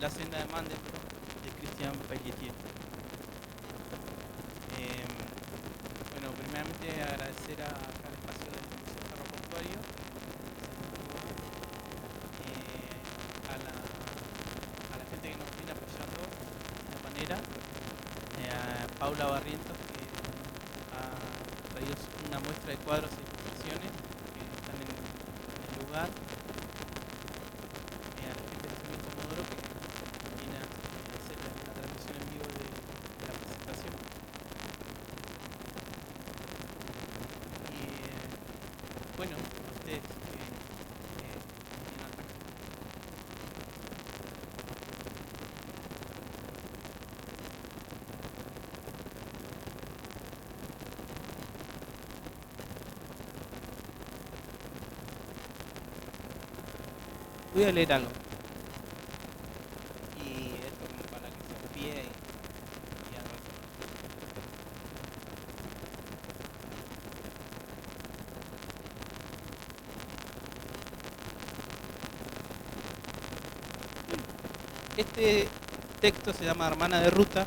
La senda de Mandelbrot de Christian Pelletier. Bueno, primeramente agradecer acá al espacio del Museo Ferroportuario, a la gente que nos viene apoyando de esta manera, a Paula Barrientos, que ha traído una muestra de cuadros e ilustraciones que están en el lugar, a la gente de Semil Comodoro que viene a hacer la transmisión en vivo de la presentación. Y bueno, a ustedes que vienen hasta acá. Voy a leer algo. Y esto como para que se enfríe y algo así. Este texto se llama Hermana de Ruta.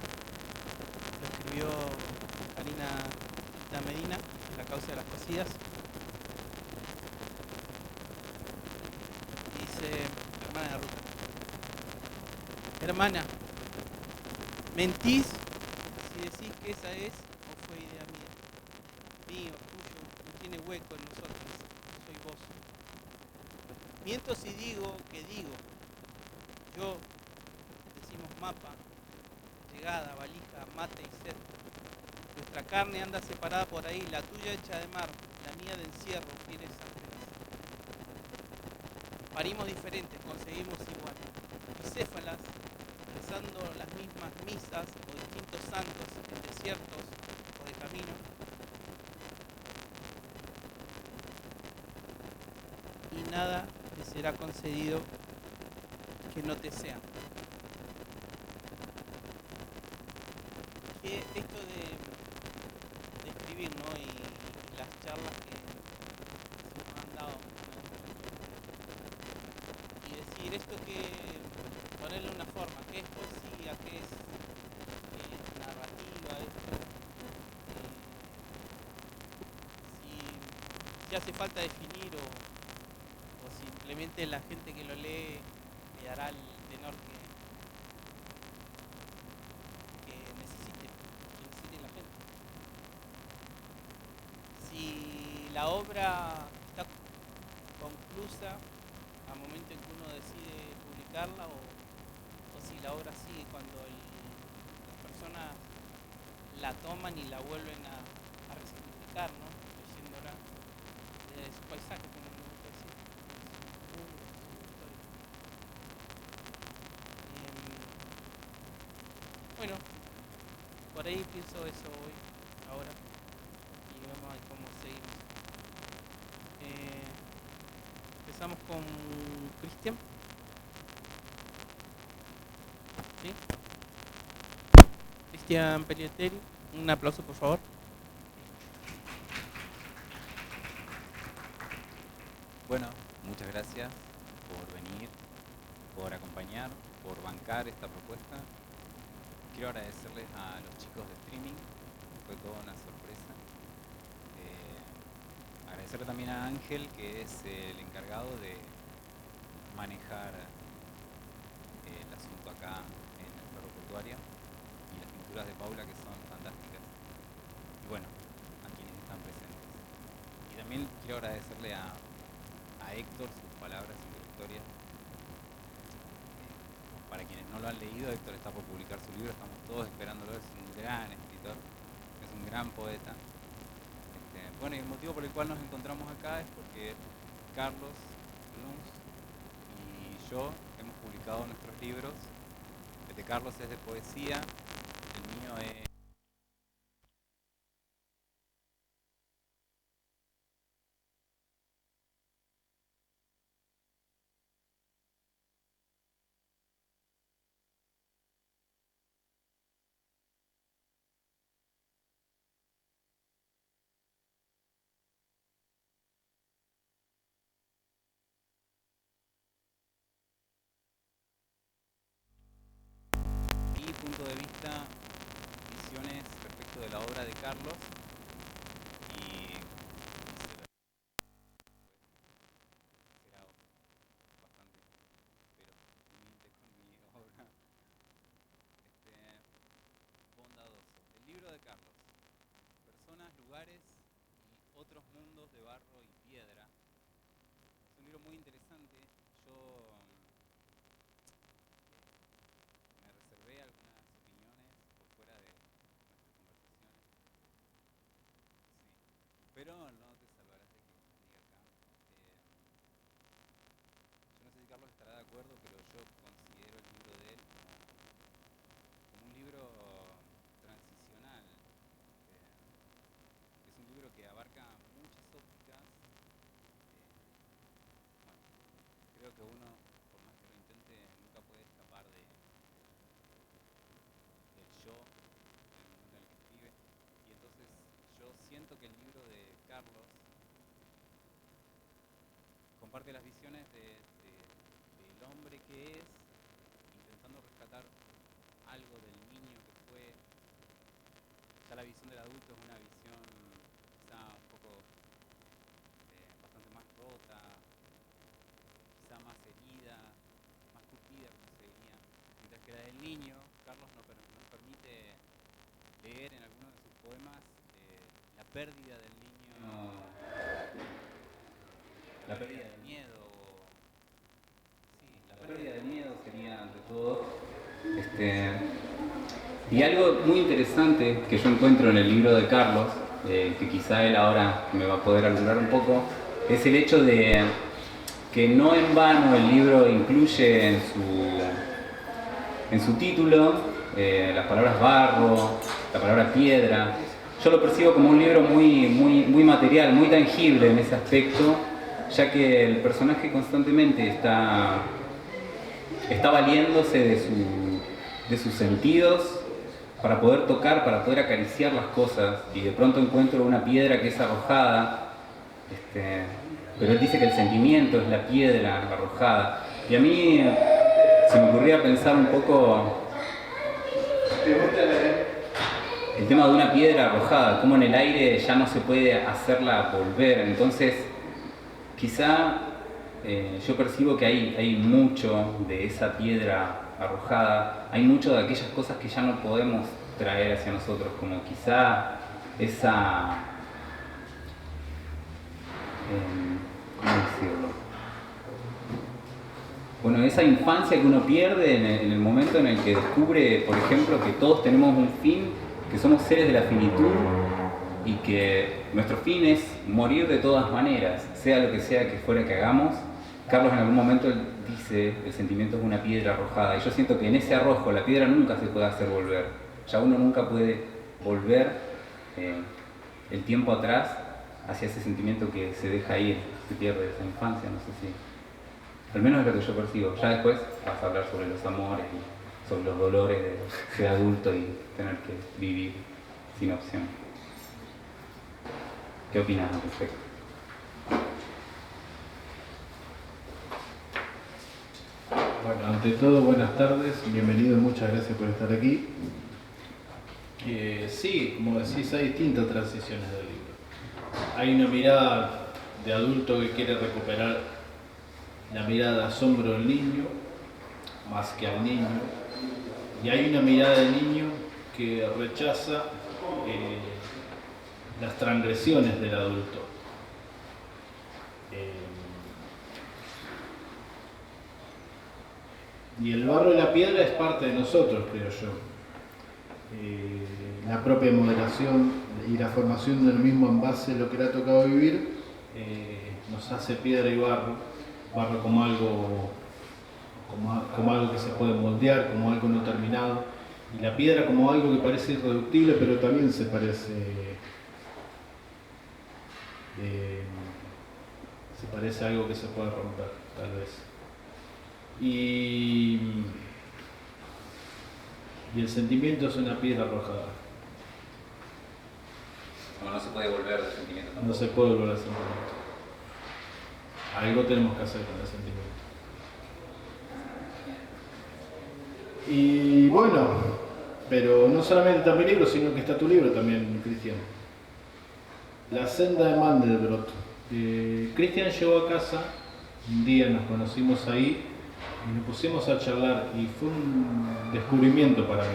Lo escribió Karina Medina, La causa de las cosidas. Dice, hermana de Ruta. Hermana, mentís si decís que esa es o fue idea mía. Mío, tuyo, no tiene hueco en nosotros. Soy vos. Miento si digo que digo. Yo, decimos mapa, llegada, valija, mate y sed. Nuestra carne anda separada por ahí, la tuya hecha de mar, la mía de encierro, tienes ángeles. Parimos diferentes, conseguimos igual. Bicéfalas, rezando las mismas misas o distintos santos en desiertos o de camino. Y nada te será concedido que no te sea. Que esto de escribir, ¿no? Y las charlas que se nos han dado, y decir esto, que ponerle una forma, qué es poesía, qué es narrativa, esto, si hace falta definir o simplemente la gente que lo lee le dará el tenor que necesite la gente. Si la obra está conclusa al momento en que uno decide publicarla, o si la obra sigue cuando las personas la toman y la vuelven a resignificar, ¿no? Leyéndola desde su paisaje, como me gusta decir, su mundo, su historia. Bueno, por ahí pienso eso hoy, ahora, y vamos a ver cómo seguimos. Empezamos con Cristian. ¿Sí? Cristian Pelletieri, un aplauso por favor. Bueno, muchas gracias por venir, por acompañar, por bancar esta propuesta. Quiero agradecerles a los chicos de streaming, fue toda una sorpresa. Agradecerle también a Ángel, que es el encargado de manejar el asunto acá en el Ferro Portuario, y las pinturas de Paula, que son fantásticas. Y bueno, a quienes están presentes. Y también quiero agradecerle a Héctor sus palabras introductorias. Para quienes no lo han leído, Héctor está por publicar su libro, estamos todos esperándolo, es un gran escritor, es un gran poeta. Bueno, y el motivo por el cual nos encontramos acá es porque Carlos Luns y yo hemos publicado nuestros libros. El de Carlos es de poesía, el mío es... de la obra de Carlos y será bastante, pero humilde con mi obra. Bondadoso. El libro de Carlos. Personas, lugares y otros mundos de barro y piedra. Es un libro muy interesante. Yo me reservé algunas opiniones por fuera de nuestras conversaciones. Sí. Pero no te salvarás de que diga acá. Yo no sé si Carlos estará de acuerdo, pero yo considero el libro de él como un libro transicional. Es un libro que abarca muchas ópticas. Bueno, creo que uno, por más que lo intente, nunca puede escapar del yo, del mundo en el que escribe. Y entonces yo siento que el libro de Carlos comparte las visiones del hombre que es, intentando rescatar algo del niño que fue. Ya la visión del adulto es una visión quizá un poco bastante más rota, quizá más herida, más curtida, como se diría. Mientras que la del niño, Carlos nos permite leer en algunos de sus poemas la pérdida del niño, la pérdida del miedo. Sí, la pérdida del miedo sería ante todo. Y algo muy interesante que yo encuentro en el libro de Carlos, que quizá él ahora me va a poder alumbrar un poco, es el hecho de que no en vano el libro incluye en su título las palabras barro, la palabra piedra. Yo lo percibo como un libro muy material, muy tangible en ese aspecto, ya que el personaje constantemente está valiéndose de sus sentidos para poder tocar, para poder acariciar las cosas, y de pronto encuentro una piedra que es arrojada, pero él dice que el sentimiento es la piedra arrojada. Y a mí se me ocurría pensar un poco el tema de una piedra arrojada, cómo en el aire ya no se puede hacerla volver. Entonces, quizá yo percibo que hay mucho de esa piedra arrojada, hay mucho de aquellas cosas que ya no podemos traer hacia nosotros, como quizá esa... ¿cómo decirlo? Bueno, esa infancia que uno pierde en el momento en el que descubre, por ejemplo, que todos tenemos un fin, que somos seres de la finitud y que nuestro fin es morir de todas maneras, sea lo que sea que fuera que hagamos. Carlos en algún momento dice, el sentimiento es una piedra arrojada, y yo siento que en ese arrojo la piedra nunca se puede hacer volver. Ya uno nunca puede volver el tiempo atrás hacia ese sentimiento que se deja ir, se pierde esa infancia, no sé si... Al menos es lo que yo percibo. Ya después vas a hablar sobre los amores y sobre los dolores de ser adulto y tener que vivir sin opción. ¿Qué opinas al respecto? Bueno, ante todo, buenas tardes, bienvenido, muchas gracias por estar aquí. Sí, como decís, hay distintas transiciones del libro. Hay una mirada de adulto que quiere recuperar la mirada de asombro del niño, más que al niño, y hay una mirada del niño que rechaza las transgresiones del adulto. Y el barro y la piedra es parte de nosotros, creo yo. La propia moderación y la formación del mismo envase, lo que le ha tocado vivir, nos hace piedra y barro como algo que se puede moldear, como algo no terminado, y la piedra como algo que parece irreductible, pero también se parece a algo que se puede romper, tal vez. Y el sentimiento es una piedra arrojada. No se puede volver del sentimiento tampoco. No se puede volver al sentimiento. Algo tenemos que hacer con el sentimiento. Y bueno, Pero no solamente está mi libro, sino que está tu libro también, Cristian. La senda de Mandelbrot. Cristian llegó a casa, un día nos conocimos ahí y nos pusimos a charlar y fue un descubrimiento para mí.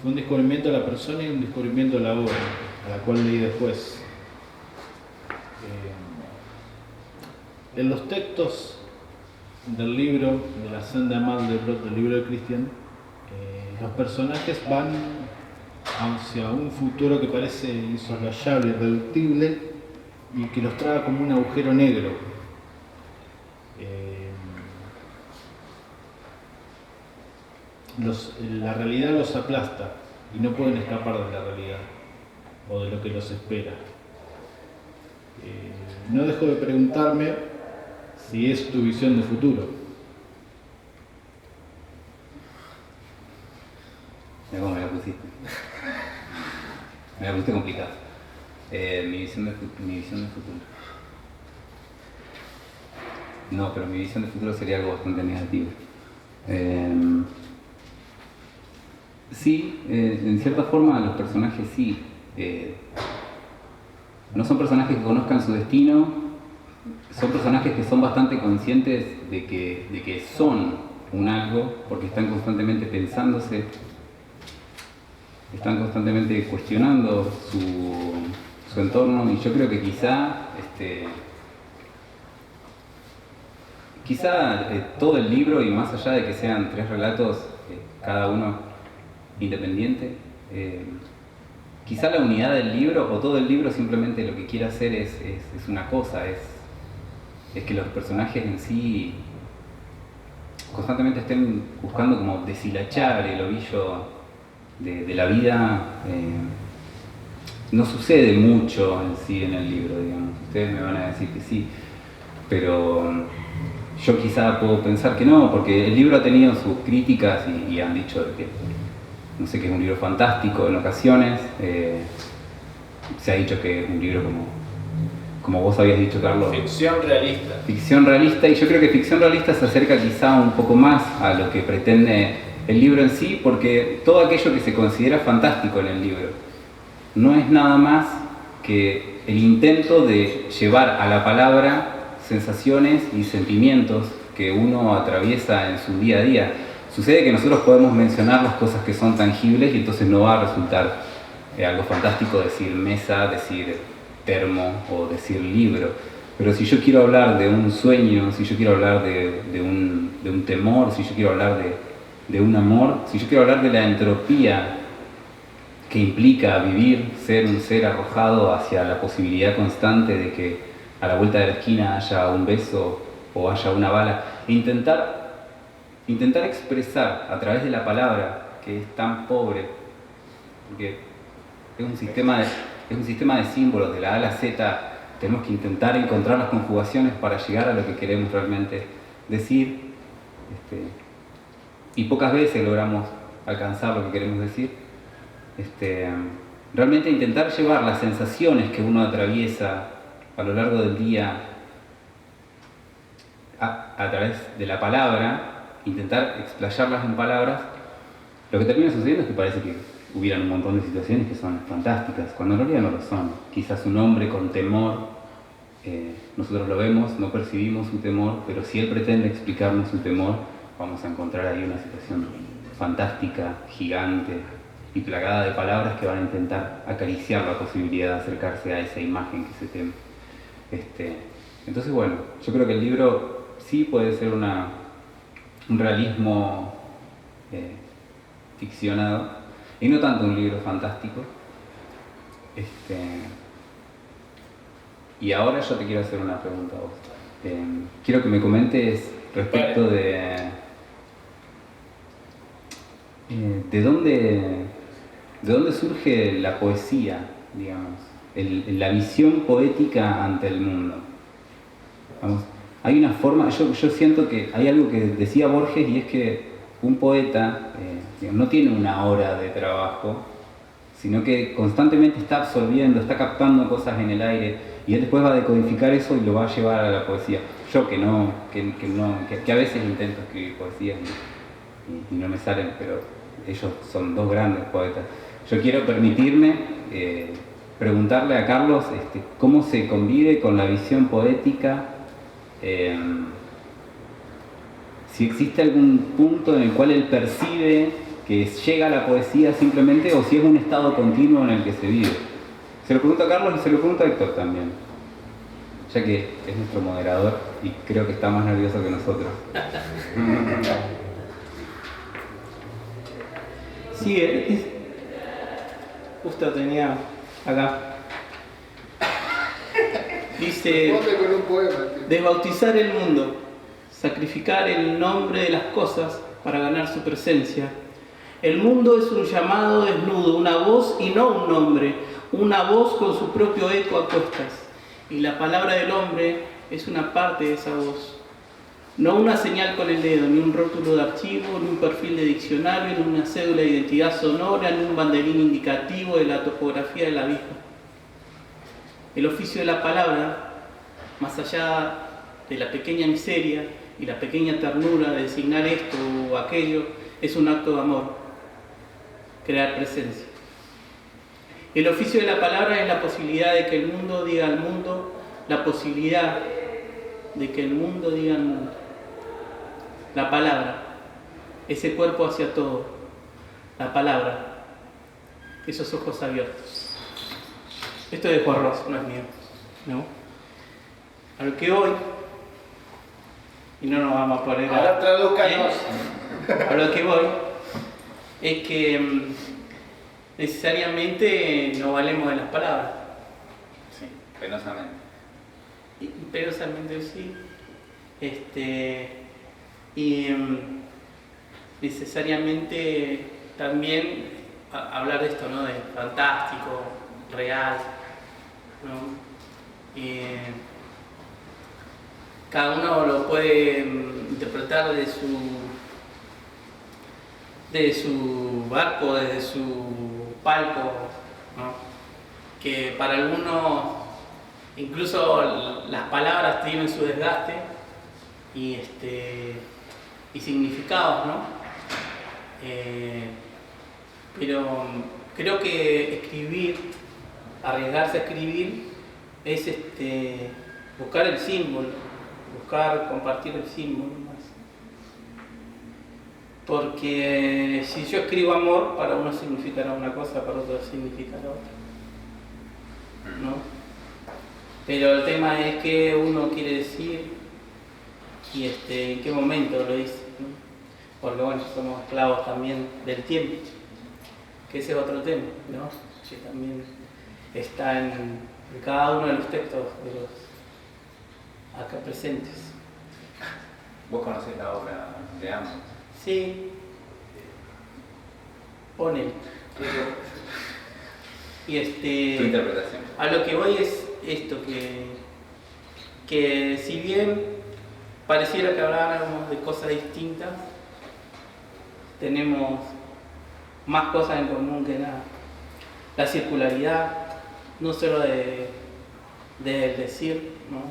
Fue un descubrimiento de la persona y un descubrimiento de la obra, a la cual leí después. En los textos del libro, de la senda de Mandelbrot, del libro de Cristian, los personajes van hacia un futuro que parece insoslayable, irreductible y que los traga como un agujero negro. La realidad los aplasta y no pueden escapar de la realidad o de lo que los espera. No dejo de preguntarme si es tu visión de futuro. Mira cómo me la pusiste. Me la pusiste complicada. Mi visión de futuro. No, pero mi visión de futuro sería algo bastante negativo. Sí, en cierta forma los personajes sí. No son personajes que conozcan su destino, son personajes que son bastante conscientes de que son un algo, porque están constantemente pensándose, están constantemente cuestionando su entorno, y yo creo que quizá todo el libro, y más allá de que sean 3 relatos, cada uno independiente, quizá la unidad del libro o todo el libro simplemente lo que quiere hacer es una cosa, es que los personajes en sí constantemente estén buscando como deshilachar el ovillo de la vida. No sucede mucho en sí en el libro, digamos. Ustedes me van a decir que sí, pero yo quizá puedo pensar que no, porque el libro ha tenido sus críticas y han dicho que, no sé, que es un libro fantástico en ocasiones. Se ha dicho que es un libro como vos habías dicho, Carlos. Ficción realista. Ficción realista, y yo creo que ficción realista se acerca quizá un poco más a lo que pretende el libro en sí, porque todo aquello que se considera fantástico en el libro no es nada más que el intento de llevar a la palabra sensaciones y sentimientos que uno atraviesa en su día a día. Sucede que nosotros podemos mencionar las cosas que son tangibles y entonces no va a resultar algo fantástico decir mesa, decir termo o decir libro. Pero si yo quiero hablar de un sueño, si yo quiero hablar de un temor, si yo quiero hablar de un amor, si yo quiero hablar de la entropía que implica vivir, ser un ser arrojado hacia la posibilidad constante de que a la vuelta de la esquina haya un beso o haya una bala, e intentar expresar a través de la palabra, que es tan pobre, porque es un sistema de símbolos, de la A a la Z, tenemos que intentar encontrar las conjugaciones para llegar a lo que queremos realmente decir, y pocas veces logramos alcanzar lo que queremos decir. Realmente intentar llevar las sensaciones que uno atraviesa a lo largo del día a través de la palabra, intentar explayarlas en palabras. Lo que termina sucediendo es que parece que hubieran un montón de situaciones que son fantásticas, cuando en realidad no lo son. Quizás un hombre con temor, nosotros lo vemos, no percibimos su temor, pero si él pretende explicarnos su temor, vamos a encontrar ahí una situación fantástica, gigante y plagada de palabras que van a intentar acariciar la posibilidad de acercarse a esa imagen que se teme. Entonces, bueno, yo creo que el libro sí puede ser un realismo ficcionado, y no tanto un libro fantástico. Y ahora yo te quiero hacer una pregunta a vos. Quiero que me comentes respecto de dónde surge la poesía, digamos, la visión poética ante el mundo. Vamos, hay una forma, yo siento que hay algo que decía Borges, y es que un poeta no tiene una hora de trabajo, sino que constantemente está absorbiendo, está captando cosas en el aire, y él después va a decodificar eso y lo va a llevar a la poesía. Yo que a veces intento escribir poesías y no me salen, pero ellos son dos grandes poetas. Yo quiero permitirme preguntarle a Carlos cómo se convive con la visión poética, si existe algún punto en el cual él percibe que llega a la poesía simplemente, o si es un estado continuo en el que se vive. Se lo pregunto a Carlos y se lo pregunto a Héctor también, ya que es nuestro moderador y creo que está más nervioso que nosotros. Sí, justo tenía acá. Dice, desbautizar el mundo, sacrificar el nombre de las cosas para ganar su presencia. El mundo es un llamado desnudo, una voz y no un nombre, una voz con su propio eco a cuestas. Y la palabra del hombre es una parte de esa voz. No una señal con el dedo, ni un rótulo de archivo, ni un perfil de diccionario, ni una cédula de identidad sonora, ni un banderín indicativo de la topografía de la vida. El oficio de la palabra, más allá de la pequeña miseria y la pequeña ternura de designar esto o aquello, es un acto de amor, crear presencia. El oficio de la palabra es la posibilidad de que el mundo diga al mundo, la posibilidad de que el mundo diga al mundo. La palabra, ese cuerpo hacia todo. La palabra, esos ojos abiertos. Esto es de Juan Ross, no es mío, ¿no? A lo que voy, y no nos vamos a poner Ahora tradúcanos. a lo que voy, es que necesariamente no valemos de las palabras. Sí, penosamente. Y penosamente sí. Y necesariamente también hablar de esto, ¿no? De fantástico, real, ¿no? Cada uno lo puede interpretar desde su barco, desde su palco, ¿no? Que para algunos incluso las palabras tienen su desgaste y significados, ¿no? Pero creo que escribir, arriesgarse a escribir, es buscar el símbolo, buscar compartir el símbolo más. Porque si yo escribo amor, para uno significará una cosa, para otro significará otra, ¿no? Pero el tema es qué uno quiere decir y en qué momento lo dice, ¿no? Porque bueno, somos esclavos también del tiempo, que ese es otro tema, ¿no? Que también está en cada uno de los textos de los acá presentes. ¿Vos conocés la obra de ambos? Sí, ponen. Y Tu interpretación. a lo que voy es esto, que si bien pareciera que habláramos de cosas distintas, tenemos más cosas en común que nada. La circularidad, no solo del decir, ¿no?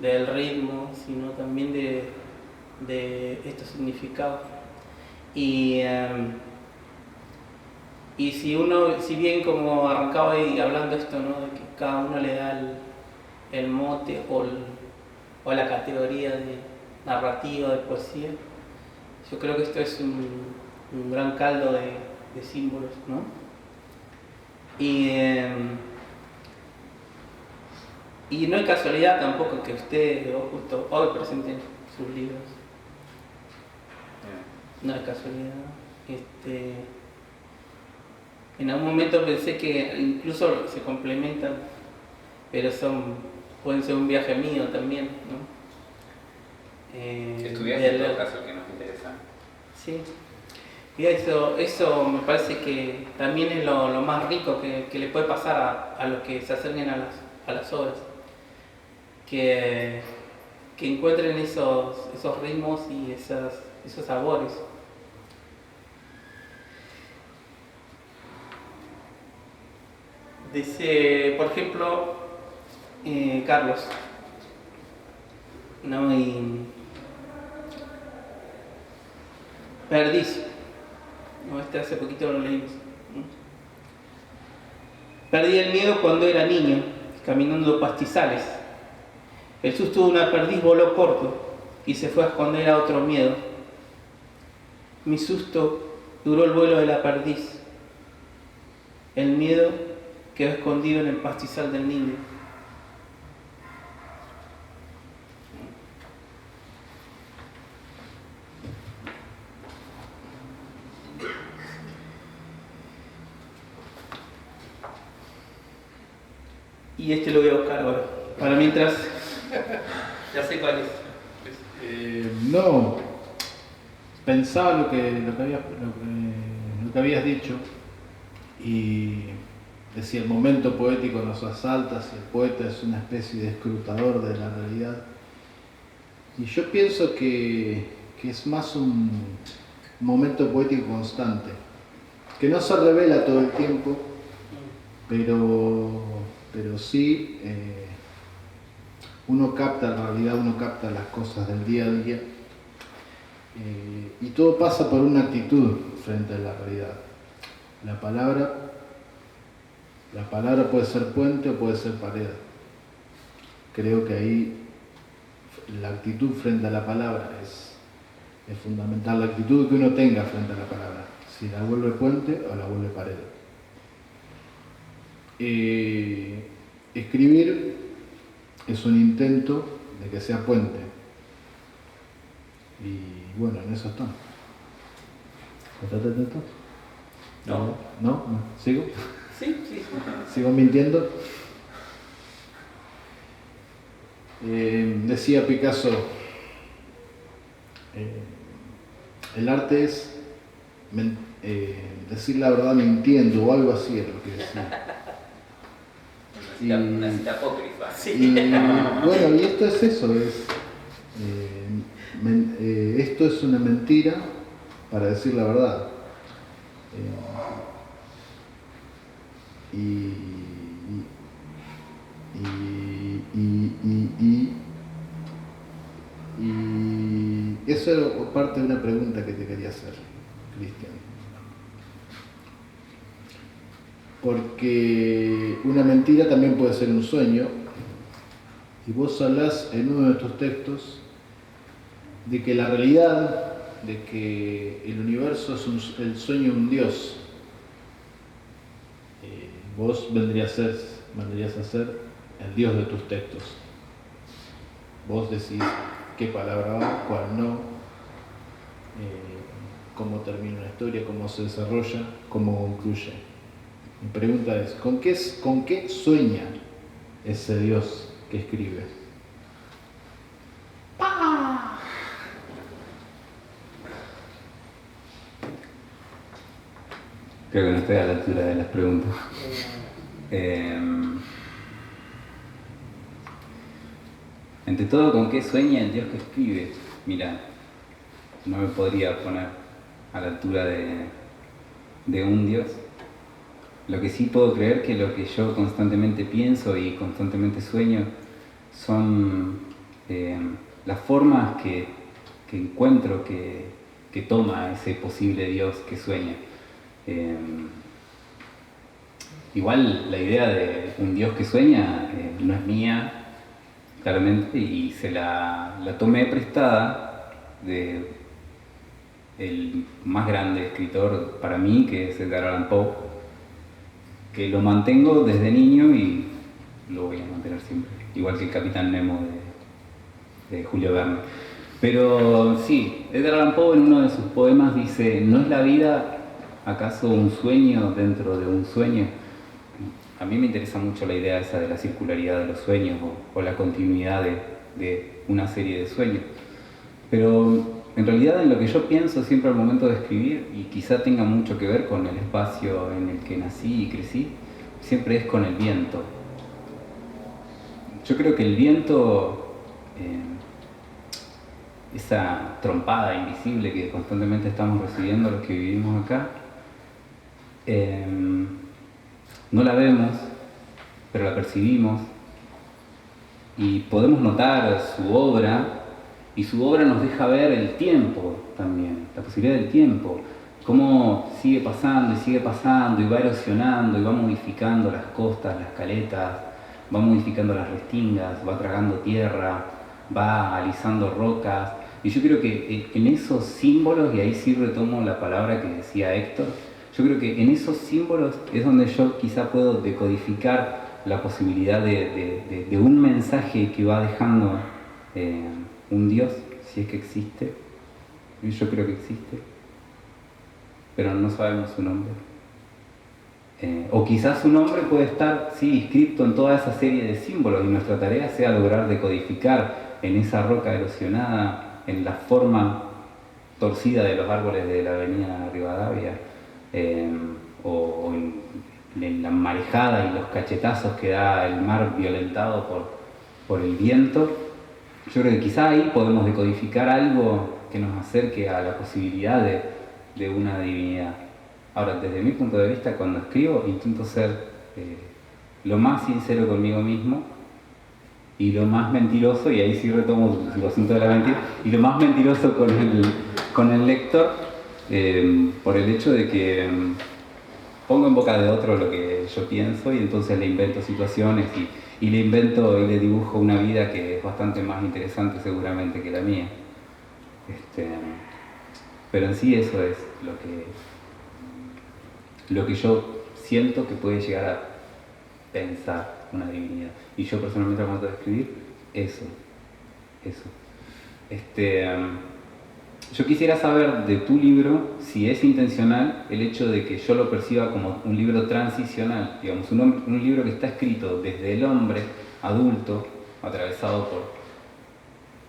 Del ritmo, sino también de estos significados. Y si bien como arrancaba ahí hablando esto, ¿no? De que cada uno le da el mote o la categoría de narrativa, de poesía, yo creo que esto es un gran caldo de símbolos, ¿no? Y no es casualidad tampoco que ustedes justo hoy presenten sus libros. No es casualidad. En algún momento pensé que incluso se complementan, pero pueden ser un viaje mío también, ¿no? Estudiaste en todo caso, que nos interesa. Sí. Y eso me parece que también es lo más rico que le puede pasar a los que se acerquen a las obras. Que encuentren esos ritmos y esos sabores. Dice, por ejemplo, Carlos, ¿no? Y Perdiz. No, este hace poquito lo leímos. Perdí el miedo cuando era niño, caminando pastizales. El susto de una perdiz voló corto y se fue a esconder a otro miedo. Mi susto duró el vuelo de la perdiz. El miedo quedó escondido en el pastizal del niño. Y este lo voy a buscar ahora. Para mientras, ya sé cuál es. No, pensaba lo que habías dicho y decía, el momento poético nos asalta, si el poeta es una especie de escrutador de la realidad. Y yo pienso que es más un momento poético constante, que no se revela todo el tiempo, pero sí uno capta la realidad, uno capta las cosas del día a día, y todo pasa por una actitud frente a la realidad. La palabra puede ser puente o puede ser pared. Creo que ahí la actitud frente a la palabra es fundamental, la actitud que uno tenga frente a la palabra, si la vuelve puente o la vuelve pared. Escribir es un intento de que sea puente, y bueno, en eso estamos. No. ¿No? ¿Sigo? Sí. ¿Sigo mintiendo? Decía Picasso, el arte es decir la verdad mintiendo, o algo así es lo que decía. Una cita apócrifa. Y bueno, y esto es eso, esto es una mentira para decir la verdad. Y eso era parte de una pregunta que te quería hacer, Cristian. Porque una mentira también puede ser un sueño, y vos hablás en uno de tus textos de que la realidad, de que el universo es el sueño de un Dios. Vos vendrías a ser el Dios de tus textos. Vos decís qué palabra va, cuál no, cómo termina una historia, cómo se desarrolla, cómo concluye. Mi pregunta es, ¿con qué sueña ese Dios que escribe? Creo que no estoy a la altura de las preguntas. Ante todo, ¿con qué sueña el Dios que escribe? Mira, no me podría poner a la altura de un Dios. Lo que sí puedo creer que lo que yo constantemente pienso y constantemente sueño son las formas que encuentro que toma ese posible Dios que sueña. Igual la idea de un Dios que sueña no es mía, claramente, y se la tomé prestada de el más grande escritor para mí, que es Edgar Allan Poe, que lo mantengo desde niño y lo voy a mantener siempre, igual que el Capitán Nemo de Julio Verne. Pero sí, Edgar Allan Poe en uno de sus poemas dice: ¿no es la vida acaso un sueño dentro de un sueño? A mí me interesa mucho la idea esa de la circularidad de los sueños o la continuidad de una serie de sueños. Pero en realidad en lo que yo pienso siempre al momento de escribir, y quizá tenga mucho que ver con el espacio en el que nací y crecí, siempre es con el viento. Yo creo que el viento, esa trompada invisible que constantemente estamos recibiendo los que vivimos acá, no la vemos, pero la percibimos y podemos notar su obra, y su obra nos deja ver el tiempo también, la posibilidad del tiempo, cómo sigue pasando y va erosionando y va modificando las costas, las caletas, va modificando las restingas, va tragando tierra, va alisando rocas. Y yo creo que en esos símbolos, y ahí sí retomo la palabra que decía Héctor, yo creo que en esos símbolos es donde yo quizá puedo decodificar la posibilidad de un mensaje que va dejando un Dios, si es que existe. Yo creo que existe, pero no sabemos su nombre. O quizás su nombre puede estar, sí, inscripto en toda esa serie de símbolos, y nuestra tarea sea lograr decodificar en esa roca erosionada, en la forma torcida de los árboles de la avenida Rivadavia, o en la marejada y los cachetazos que da el mar violentado por el viento. Yo creo que quizá ahí podemos decodificar algo que nos acerque a la posibilidad de una divinidad. Ahora, desde mi punto de vista, cuando escribo, intento ser lo más sincero conmigo mismo y lo más mentiroso, y ahí sí retomo el asunto de la mentira, y lo más mentiroso con el lector, por el hecho de que pongo en boca de otro lo que yo pienso, y entonces le invento situaciones y le invento y le dibujo una vida que es bastante más interesante seguramente que la mía. Pero en sí eso es lo que yo siento que puede llegar a pensar una divinidad. Y yo personalmente, al momento de escribir, eso. Yo quisiera saber de tu libro si es intencional el hecho de que yo lo perciba como un libro transicional, digamos, un libro que está escrito desde el hombre adulto, atravesado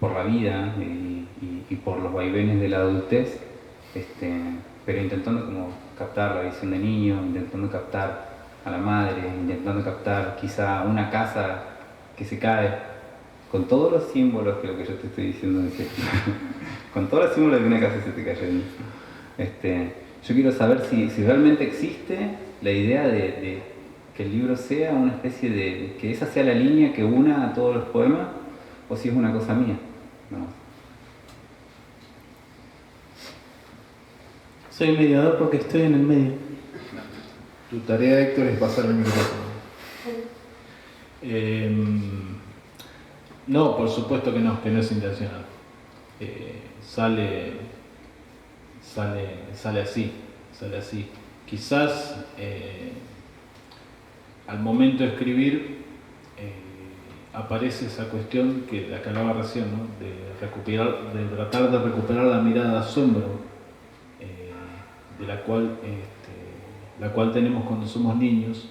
por la vida y por los vaivenes de la adultez, pero intentando como captar la visión de niño, intentando captar a la madre, intentando captar quizá una casa que se cae, con todos los símbolos que lo que yo te estoy diciendo es esto. Con todos los símbolos de que una casa se te cayendo. Yo quiero saber si realmente existe la idea de que el libro sea una especie de... que esa sea la línea que una a todos los poemas, o si es una cosa mía. No. Soy mediador porque estoy en el medio. Tu tarea, Héctor, es pasar el micrófono. No, por supuesto que no es intencional. Sale así. Quizás al momento de escribir aparece esa cuestión de la que hablaba recién, ¿no? de tratar de recuperar la mirada de asombro de la cual tenemos cuando somos niños,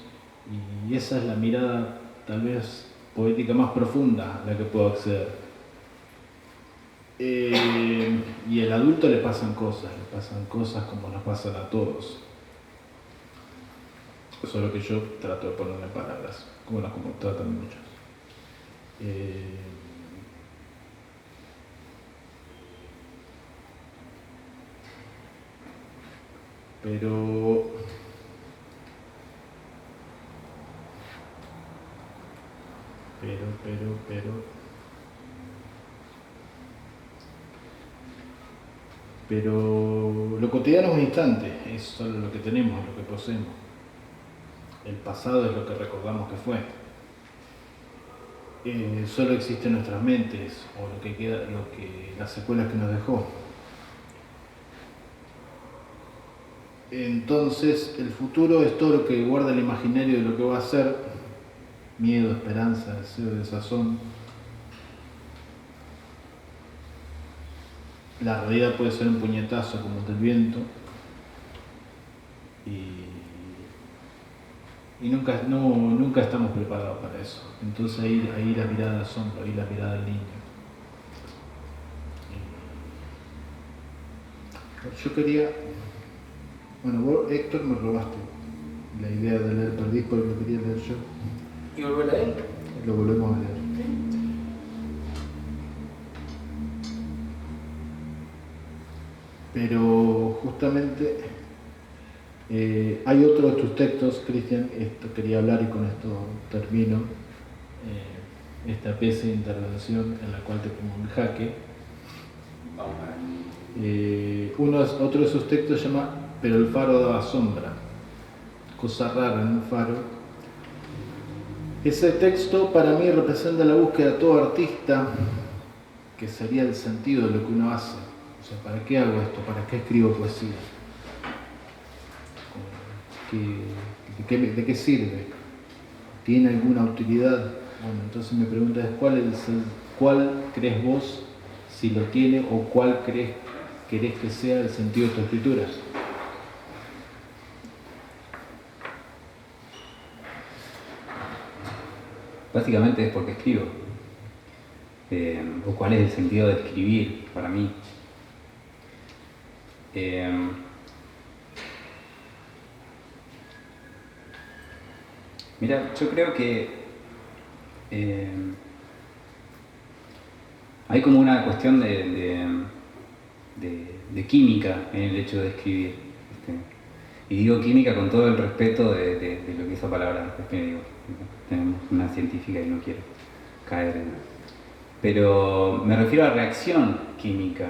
y esa es la mirada tal vez poética más profunda a la que puedo acceder. Y al adulto le pasan cosas como nos pasan a todos. Eso es lo que yo trato de poner en palabras, como tratan muchos. Pero lo cotidiano es un instante, es solo lo que tenemos, lo que poseemos. El pasado es lo que recordamos que fue. Solo existe en nuestras mentes, o lo que queda, las secuelas que nos dejó. Entonces, el futuro es todo lo que guarda el imaginario de lo que va a ser: miedo, esperanza, deseo, desazón. La realidad puede ser un puñetazo como el del viento, y nunca estamos preparados para eso. Entonces ahí la mirada de asombro, ahí la mirada del niño. Yo quería... Bueno, vos, Héctor, me robaste la idea de leer Perdiz porque lo quería leer yo. ¿Y volver a leer? Lo volvemos a leer. Pero justamente hay otro de tus textos, Cristian, esto quería hablar y con esto termino, esta especie de intervención en la cual te pongo en jaque. Otro de sus textos se llama pero el faro daba sombra, cosa rara en un faro. Ese texto para mí representa la búsqueda de todo artista, que sería el sentido de lo que uno hace. O sea, ¿para qué hago esto? ¿Para qué escribo poesía? ¿De qué sirve? ¿Tiene alguna utilidad? Bueno, entonces mi pregunta es, ¿cuál crees vos, si lo tiene, o cuál querés que sea el sentido de tu escritura? Básicamente es porque escribo. O cuál es el sentido de escribir para mí. Mira, yo creo que hay como una cuestión de química en el hecho de escribir. Y digo química con todo el respeto de lo que esa palabra define. Digo, tenemos una científica y no quiero caer en... Pero me refiero a reacción química.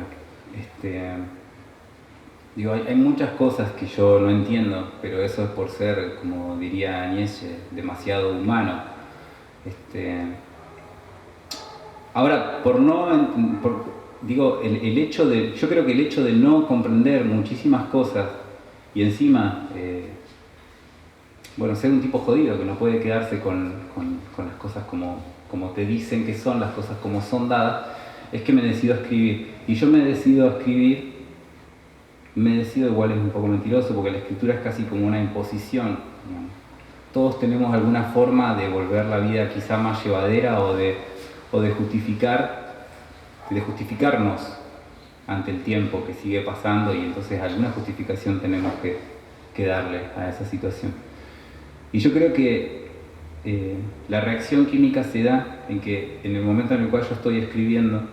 Digo, hay muchas cosas que yo no entiendo, pero eso es por ser, como diría Nietzsche, demasiado humano. Ahora, yo creo que el hecho de no comprender muchísimas cosas y encima, ser un tipo jodido que no puede quedarse con las cosas como te dicen que son, las cosas como son dadas, es que me decido a escribir. Y yo me decido a escribir, igual es un poco mentiroso, porque la escritura es casi como una imposición. Todos tenemos alguna forma de volver la vida quizá más llevadera o de justificarnos ante el tiempo que sigue pasando, y entonces alguna justificación tenemos que darle a esa situación. Y yo creo que la reacción química se da en que en el momento en el cual yo estoy escribiendo,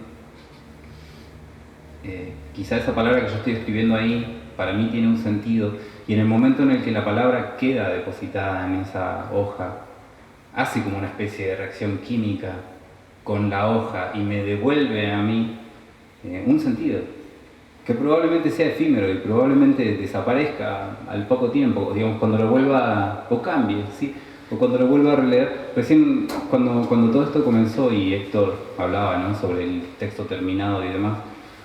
quizá esa palabra que yo estoy escribiendo ahí para mí tiene un sentido, y en el momento en el que la palabra queda depositada en esa hoja, hace como una especie de reacción química con la hoja y me devuelve a mí un sentido que probablemente sea efímero y probablemente desaparezca al poco tiempo, digamos, cuando lo vuelva o cambie, ¿sí? O cuando lo vuelva a releer. Recién cuando todo esto comenzó y Héctor hablaba, ¿no?, sobre el texto terminado y demás,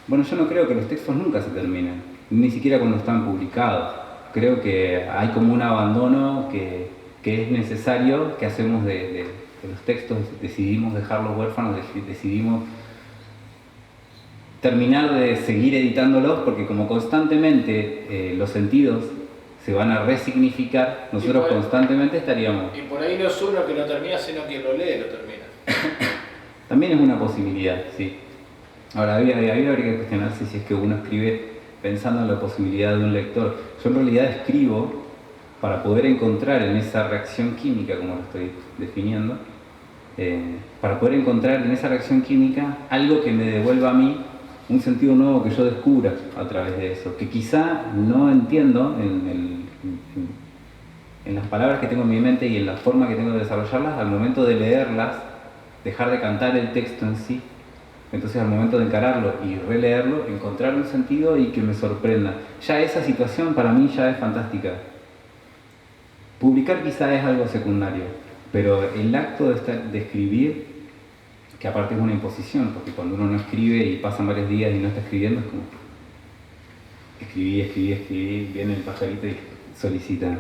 bueno, yo no creo que los textos nunca se terminen, ni siquiera cuando están publicados. Creo que hay como un abandono que es necesario, que hacemos de los textos, decidimos dejarlos huérfanos, decidimos terminar de seguir editándolos, porque como constantemente los sentidos se van a resignificar, nosotros constantemente estaríamos... Y por ahí no es uno que lo termina, sino quien lo lee lo termina. También es una posibilidad, sí. Ahora, habría que cuestionarse si es que uno escribe pensando en la posibilidad de un lector. Yo en realidad escribo para poder encontrar en esa reacción química, como lo estoy definiendo, para poder encontrar en esa reacción química algo que me devuelva a mí un sentido nuevo que yo descubra a través de eso, que quizá no entiendo en las palabras que tengo en mi mente y en la forma que tengo de desarrollarlas al momento de leerlas, dejar de cantar el texto en sí. Entonces al momento de encararlo y releerlo, encontrar un sentido y que me sorprenda. Ya esa situación para mí ya es fantástica. Publicar quizá es algo secundario, pero el acto de escribir, que aparte es una imposición, porque cuando uno no escribe y pasan varios días y no está escribiendo, es como escribí, viene el pajarito y solicita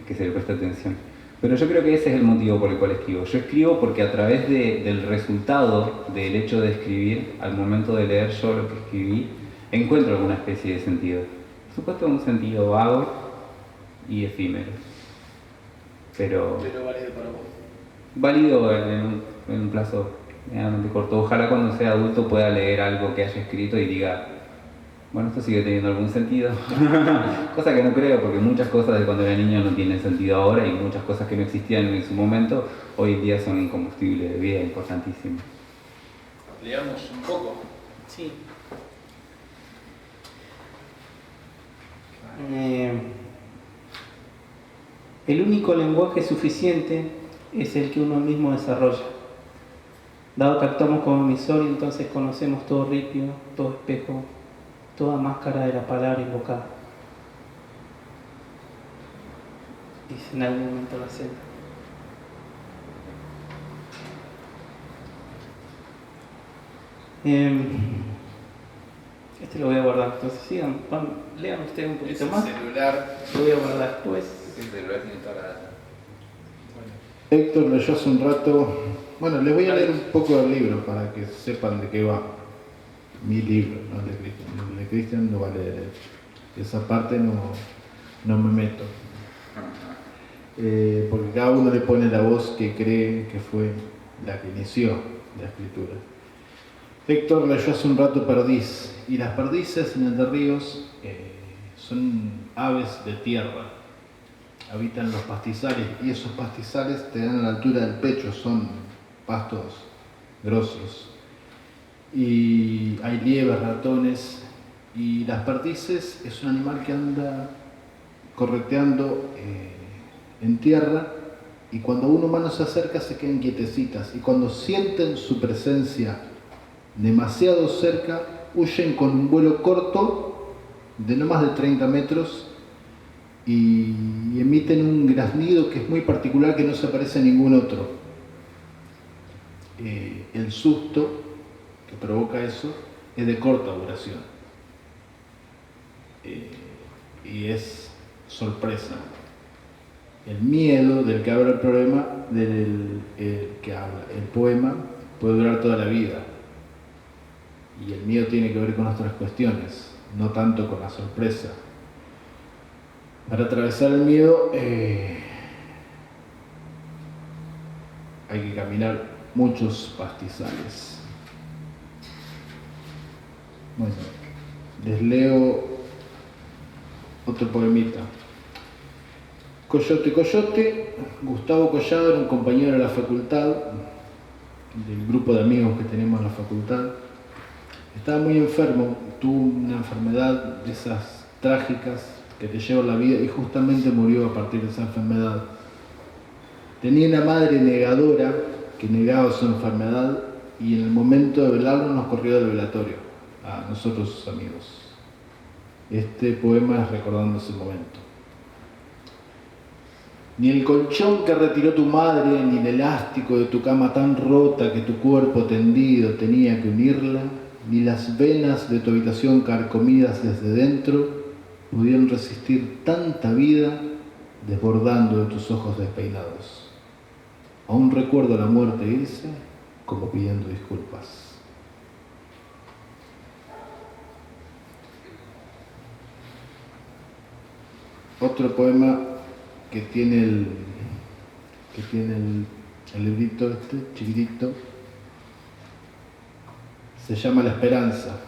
que se le preste atención. Pero yo creo que ese es el motivo por el cual escribo. Yo escribo porque a través del resultado del hecho de escribir, al momento de leer yo lo que escribí, encuentro alguna especie de sentido. Por supuesto, un sentido vago y efímero. Pero válido para vos. Válido en un plazo medianamente corto. Ojalá cuando sea adulto pueda leer algo que haya escrito y diga, bueno, esto sigue teniendo algún sentido. Cosa que no creo, porque muchas cosas de cuando era niño no tienen sentido ahora, y muchas cosas que no existían en su momento hoy en día son un combustible de vida importantísimo. Leamos un poco. Sí. El único lenguaje suficiente es el que uno mismo desarrolla. Dado que actuamos como emisor, entonces conocemos todo ripio, todo espejo, toda máscara de la palabra invocada. Y si en algún momento lo hacen. Este lo voy a guardar, entonces sigan, lean ustedes un poquito más. Celular. Lo voy a guardar después. Ese celular tiene toda la data. Héctor leyó hace un rato. Bueno, les voy a leer un poco del libro para que sepan de qué va. Mi libro, no el de Cristian. El de Cristian no va a leer él. Esa parte no me meto. Porque cada uno le pone la voz que cree que fue la que inició la escritura. Héctor leyó hace un rato perdiz, y las perdices en Entre Ríos son aves de tierra, habitan los pastizales, y esos pastizales te dan a la altura del pecho, son pastos grosos, y hay liebres, ratones, y las perdices es un animal que anda correteando en tierra, y cuando un humano se acerca se quedan quietecitas, y cuando sienten su presencia demasiado cerca, huyen con un vuelo corto de no más de 30 metros y emiten un graznido que es muy particular, que no se parece a ningún otro. El susto que provoca eso es de corta duración y es sorpresa. El miedo del que habla el problema, que habla el poema, puede durar toda la vida. Y el miedo tiene que ver con otras cuestiones, no tanto con la sorpresa. Para atravesar el miedo hay que caminar muchos pastizales. Bueno, les leo otro poemita. Coyote, coyote. Gustavo Collado era un compañero de la facultad, del grupo de amigos que tenemos en la facultad. Estaba muy enfermo, tuvo una enfermedad de esas trágicas que te llevan la vida y justamente murió a partir de esa enfermedad. Tenía una madre negadora que negaba su enfermedad y en el momento de velarlo nos corrió del velatorio, a nosotros sus amigos. Este poema es recordando ese momento. Ni el colchón que retiró tu madre, ni el elástico de tu cama tan rota que tu cuerpo tendido tenía que unirla, ni las venas de tu habitación carcomidas desde dentro pudieron resistir tanta vida desbordando de tus ojos despeinados. Aún recuerdo la muerte irse como pidiendo disculpas. Otro poema que tiene el librito este, chiquitito, se llama La Esperanza,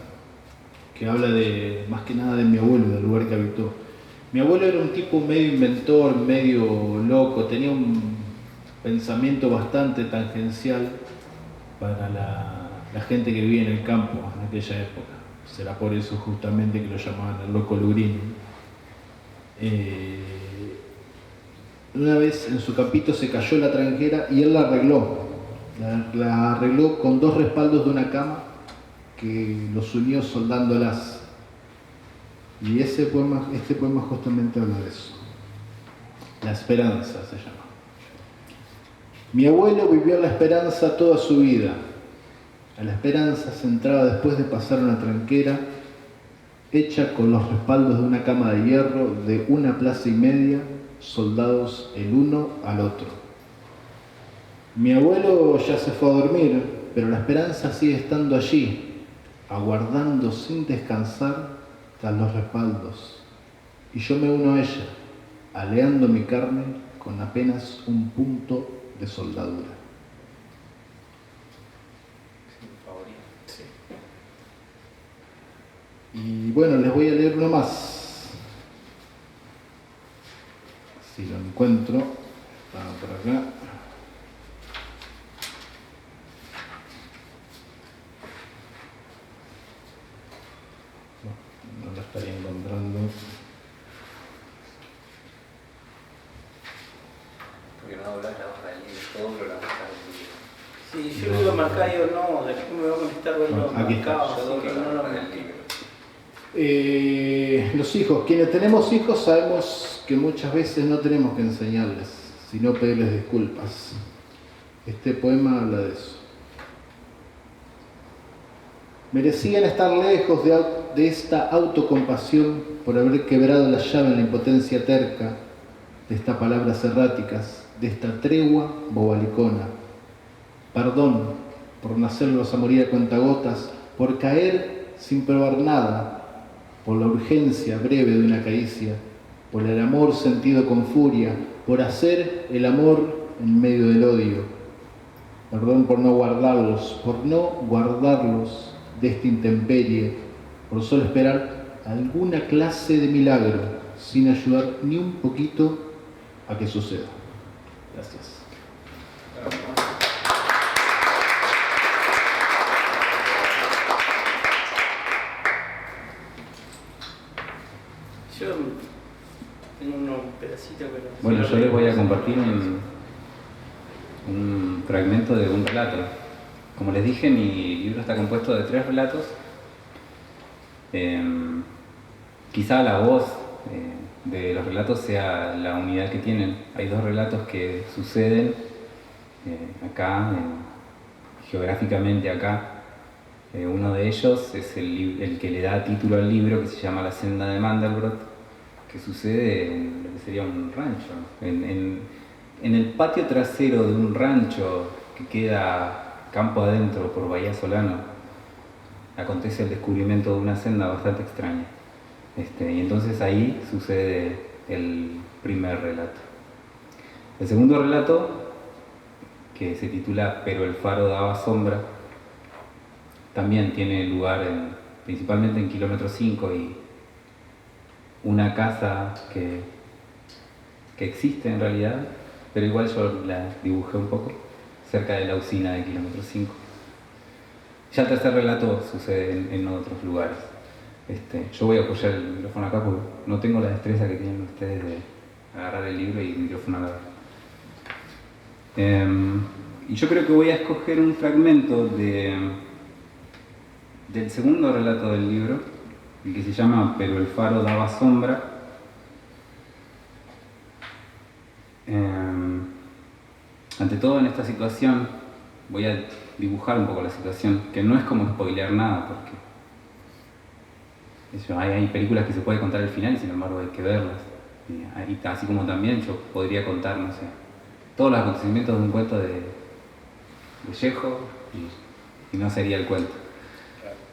que habla de, más que nada, de mi abuelo, del lugar que habitó. Mi abuelo era un tipo medio inventor, medio loco, tenía un pensamiento bastante tangencial para la gente que vivía en el campo en aquella época. Será por eso justamente que lo llamaban el loco Lurín. Una vez en su campito se cayó la tranquera y él la arregló. La arregló con 2 respaldos de una cama que los unió soldándolas. Y este poema justamente habla de eso. La esperanza se llama. Mi abuelo vivió la esperanza toda su vida. A la esperanza se entraba después de pasar una tranquera hecha con los respaldos de una cama de hierro de 1 plaza y media, soldados el uno al otro. Mi abuelo ya se fue a dormir, pero la esperanza sigue estando allí, aguardando sin descansar tras los respaldos. Y yo me uno a ella, aleando mi carne con apenas un punto de soldadura. Sí. Y bueno, les voy a leer uno más. Si lo encuentro, vamos por acá. No lo estaría encontrando. Porque no doblas la hoja del libro, todo la hoja del libro. Sí, yo lo iba a marcar y yo no, después me voy a molestar verlo Bueno, aquí está. marcado, Yo así doblo que la no lo hoja del marqué. libro. Los hijos. Quienes tenemos hijos sabemos que muchas veces no tenemos que enseñarles, sino pedirles disculpas. Este poema habla de eso. Merecían estar lejos de esta autocompasión por haber quebrado la llave en la impotencia terca de estas palabras erráticas, de esta tregua bobalicona. Perdón por nacerlos a morir a cuentagotas, por caer sin probar nada, por la urgencia breve de una caricia, por el amor sentido con furia, por hacer el amor en medio del odio. Perdón por no guardarlos de esta intemperie, por solo esperar alguna clase de milagro, sin ayudar ni un poquito a que suceda. Gracias. Yo tengo unos pedacitos, pero... Bueno, yo les voy a compartir un fragmento de un relato. Como les dije, mi libro está compuesto de 3 relatos. Quizá la voz de los relatos sea la unidad que tienen. Hay 2 relatos que suceden acá, geográficamente acá. Uno de ellos es el que le da título al libro, que se llama La senda de Mandelbrot, que sucede en lo que sería un rancho, en el patio trasero de un rancho que queda campo adentro por Bahía Solano. Acontece el descubrimiento de una senda bastante extraña. Y entonces ahí sucede el primer relato. El segundo relato, que se titula Pero el faro daba sombra, también tiene lugar principalmente en kilómetro 5 y una casa que existe en realidad, pero igual yo la dibujé un poco, cerca de la usina de kilómetro 5. Ya el tercer relato sucede en otros lugares. Yo voy a apoyar el micrófono acá porque no tengo la destreza que tienen ustedes de agarrar el libro y el micrófono a la vez. Y yo creo que voy a escoger un fragmento del segundo relato del libro, el que se llama Pero el faro daba sombra. Ante todo, en esta situación voy a dibujar un poco la situación, que no es como spoilear nada, porque hay películas que se puede contar el final y sin embargo hay que verlas. Y así como también yo podría contar, no sé, todos los acontecimientos de un cuento de Chekhov y no sería el cuento.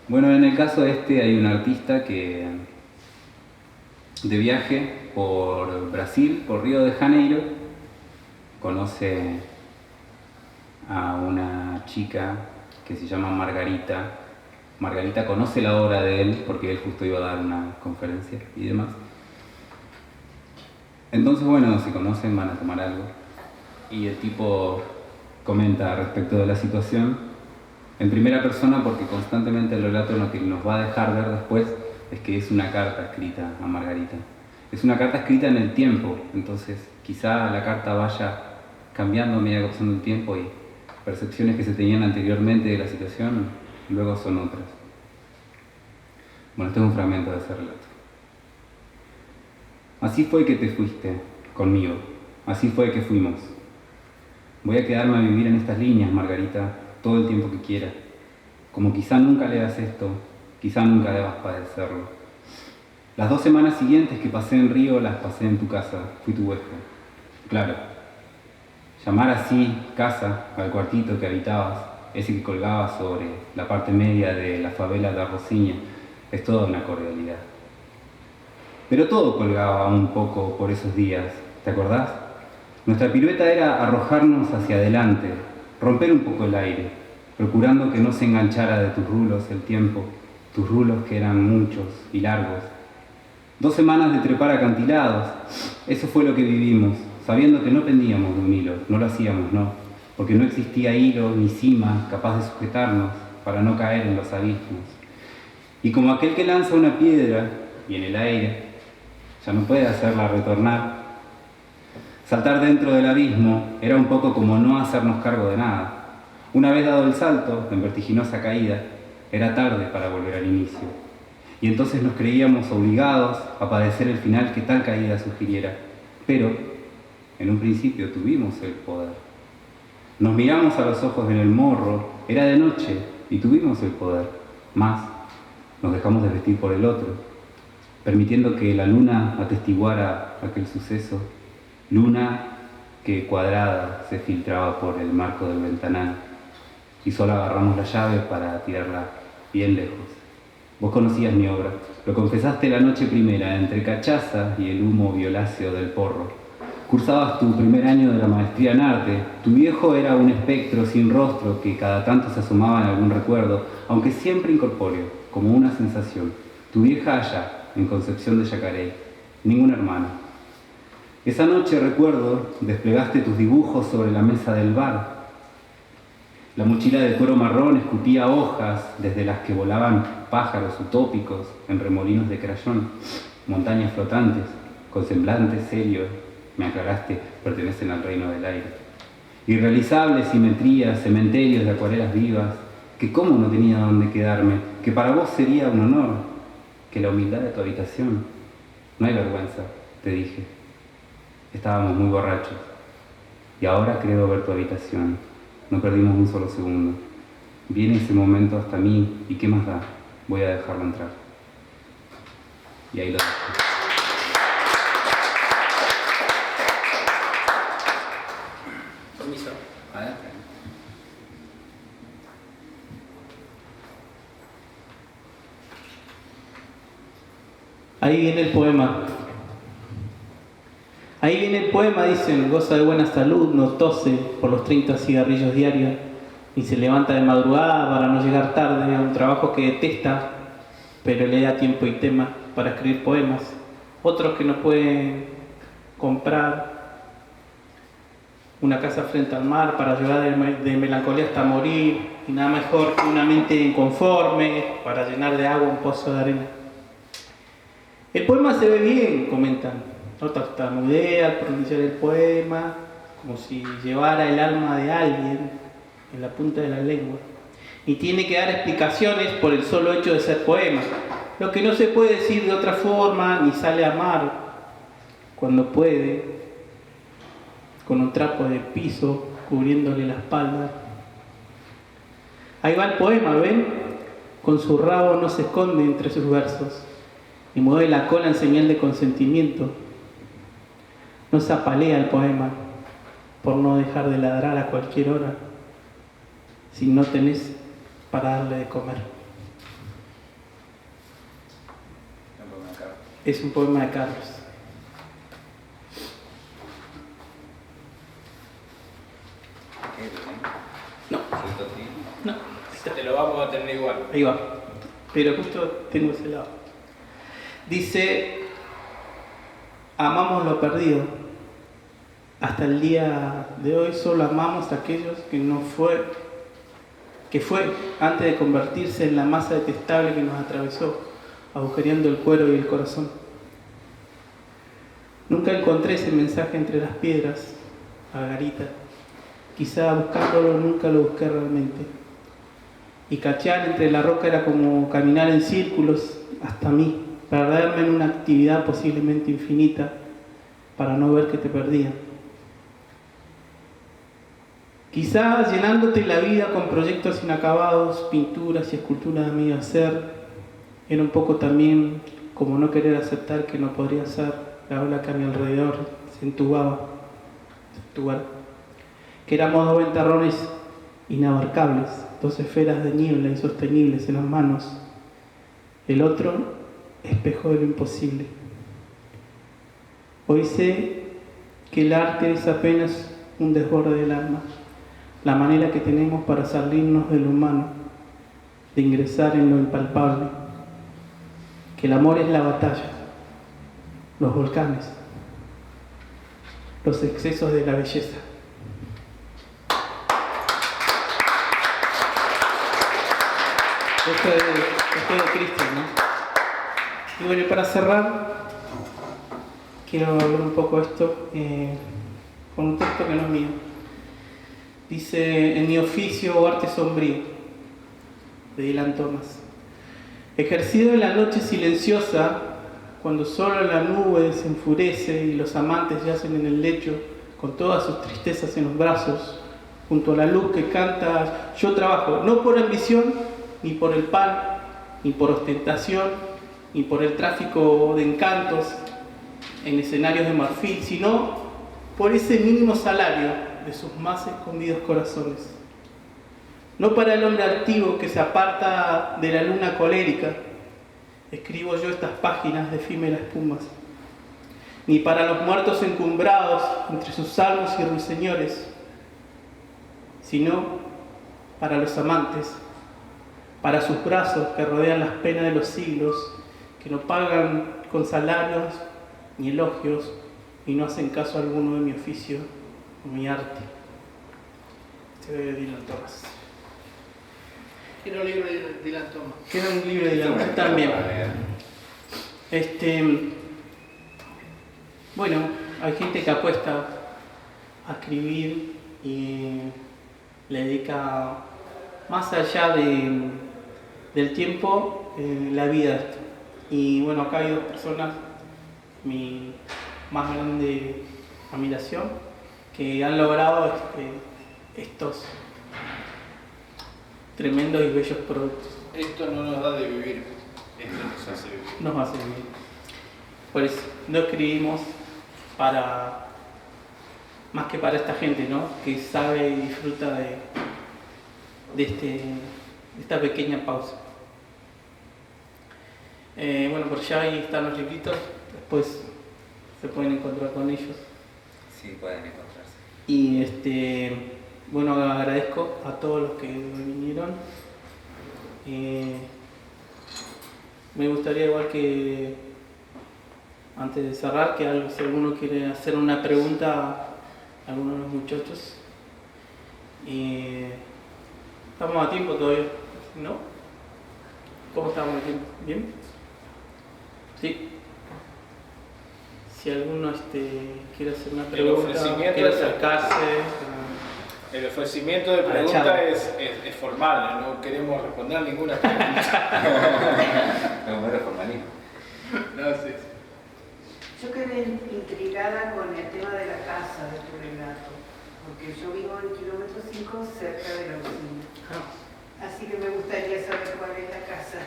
Bueno, en el caso hay un artista que de viaje por Brasil, por Río de Janeiro, conoce a una chica que se llama Margarita. Margarita conoce la obra de él porque él justo iba a dar una conferencia y demás. Entonces, bueno, se conocen, van a tomar algo y el tipo comenta respecto de la situación en primera persona, porque constantemente el relato lo que nos va a dejar ver después es que es una carta escrita a Margarita. Es una carta escrita en el tiempo, entonces quizá la carta vaya cambiando a medida que pasando el tiempo y percepciones que se tenían anteriormente de la situación luego son otras. Bueno, este es un fragmento de ese relato. Así fue que te fuiste conmigo, así fue que fuimos. Voy a quedarme a vivir en estas líneas, Margarita, todo el tiempo que quiera. Como quizá nunca leas esto, quizá nunca debas padecerlo. Las 2 semanas siguientes que pasé en Río las pasé en tu casa, fui tu huésped. Claro, llamar así casa al cuartito que habitabas, ese que colgaba sobre la parte media de la favela de Arrociña, es toda una cordialidad. Pero todo colgaba un poco por esos días, ¿te acordás? Nuestra pirueta era arrojarnos hacia adelante, romper un poco el aire, procurando que no se enganchara de tus rulos el tiempo, tus rulos que eran muchos y largos. 2 semanas de trepar acantilados, eso fue lo que vivimos, sabiendo que no pendíamos de un hilo, no lo hacíamos, no, porque no existía hilo ni cima capaz de sujetarnos para no caer en los abismos. Y como aquel que lanza una piedra y en el aire ya no puede hacerla retornar, saltar dentro del abismo era un poco como no hacernos cargo de nada. Una vez dado el salto, en vertiginosa caída, era tarde para volver al inicio. y entonces nos creíamos obligados a padecer el final que tal caída sugiriera. Pero, en un principio tuvimos el poder. Nos miramos a los ojos en el morro, era de noche y tuvimos el poder. Más, nos dejamos de vestir por el otro, permitiendo que la luna atestiguara aquel suceso, luna que cuadrada se filtraba por el marco del ventanal, y solo agarramos la llave para tirarla bien lejos. Vos conocías mi obra, lo confesaste la noche primera, entre cachaza y el humo violáceo del porro. Cursabas tu primer año de la maestría en arte. Tu viejo era un espectro sin rostro que cada tanto se asomaba en algún recuerdo, aunque siempre incorpóreo, como una sensación. Tu vieja allá, en Concepción de Yacaré. Ningún hermano. Esa noche, recuerdo, desplegaste tus dibujos sobre la mesa del bar. La mochila de cuero marrón escupía hojas desde las que volaban pájaros utópicos en remolinos de crayón, montañas flotantes, con semblante serio, me aclaraste, pertenecen al reino del aire. Irrealizables simetrías, cementerios de acuarelas vivas, que cómo no tenía dónde quedarme, que para vos sería un honor, que la humildad de tu habitación. No hay vergüenza, te dije. Estábamos muy borrachos. Y ahora creo ver tu habitación. No perdimos un solo segundo. Viene ese momento hasta mí, y qué más da, voy a dejarlo entrar. Y ahí lo dejo. Permiso. Adelante. Ahí viene el poema. Ahí viene el poema, dicen, goza de buena salud, no tose por los 30 cigarrillos diarios, ni se levanta de madrugada para no llegar tarde a un trabajo que detesta, pero le da tiempo y tema para escribir poemas. Otros que no pueden comprar una casa frente al mar para llorar de melancolía hasta morir, y nada mejor que una mente inconforme para llenar de agua un pozo de arena. El poema se ve bien, comentan. No tartamudea al pronunciar el poema, como si llevara el alma de alguien en la punta de la lengua. Y tiene que dar explicaciones por el solo hecho de ser poema. Lo que no se puede decir de otra forma, ni sale a mar cuando puede, con un trapo de piso cubriéndole la espalda. Ahí va el poema, ¿ven? Con su rabo no se esconde entre sus versos y mueve la cola en señal de consentimiento. No se apalea el poema por no dejar de ladrar a cualquier hora si no tenés para darle de comer. Es un poema de Carlos. No. No. Te lo vamos a tener igual. Ahí va. Pero justo tengo ese lado. Dice: amamos lo perdido. Hasta el día de hoy solo amamos a aquellos que fue antes de convertirse en la masa detestable que nos atravesó, agujereando el cuero y el corazón. Nunca encontré ese mensaje entre las piedras, Margarita. Quizá buscándolo nunca lo busqué realmente. Y cachear entre la roca era como caminar en círculos hasta mí, perderme en una actividad posiblemente infinita para no ver que te perdía. Quizás llenándote la vida con proyectos inacabados, pinturas y esculturas de mi hacer, era un poco también como no querer aceptar que no podría ser la ola que a mi alrededor se entubaba, que éramos dos ventarrones inabarcables, dos esferas de niebla insostenibles en las manos, el otro espejo de lo imposible. Hoy sé que el arte es apenas un desborde del alma, la manera que tenemos para salirnos de lo humano, de ingresar en lo impalpable, que el amor es la batalla, los volcanes, los excesos de la belleza. Esto es de Cristian, ¿no? Y bueno, y para cerrar, quiero hablar un poco de esto con un texto que no es mío. Dice: en mi oficio o arte sombrío, de Dylan Thomas. ejercido en la noche silenciosa, cuando solo la nube se enfurece y los amantes yacen en el lecho con todas sus tristezas en los brazos, junto a la luz que canta: yo trabajo, no por ambición, ni por el pan, ni por ostentación, ni por el tráfico de encantos en escenarios de marfil, sino por ese mínimo salario de sus más escondidos corazones. No para el hombre altivo que se aparta de la luna colérica, escribo yo estas páginas de efímeras espumas, ni para los muertos encumbrados entre sus salmos y ruiseñores, sino para los amantes, para sus brazos que rodean las penas de los siglos, que no pagan con salarios ni elogios y no hacen caso alguno de mi oficio o mi arte. Este de Dylan Thomas. Quiero un libro de Dylan Thomas. Quiero un libro de Dylan Thomas también. Bueno, hay gente que apuesta a escribir y le dedica más allá del tiempo la vida a esto. Y bueno, acá hay dos personas, mi más grande admiración, que han logrado estos tremendos y bellos productos. Esto no nos da de vivir, esto nos hace vivir. Nos hace vivir. Por eso no escribimos más que para esta gente, ¿no? Que sabe y disfruta de esta pequeña pausa. Bueno, por allá ahí están los libritos, después se pueden encontrar con ellos. Sí, pueden encontrarse. Y bueno, agradezco a todos los que vinieron. Me gustaría, igual que antes de cerrar, que si alguno quiere hacer una pregunta a alguno de los muchachos. Estamos a tiempo todavía, ¿no? ¿Cómo estamos a tiempo? ¿Bien? Sí. Si alguno quiere hacer una pregunta, quiere acercarse. El ofrecimiento de pregunta es formal, no queremos responder ninguna pregunta. No, no era formalismo. No, sí. Yo quedé intrigada con el tema de la casa de tu relato, porque yo vivo en kilómetro 5 cerca de la usina. Así que me gustaría saber cuál es la casa.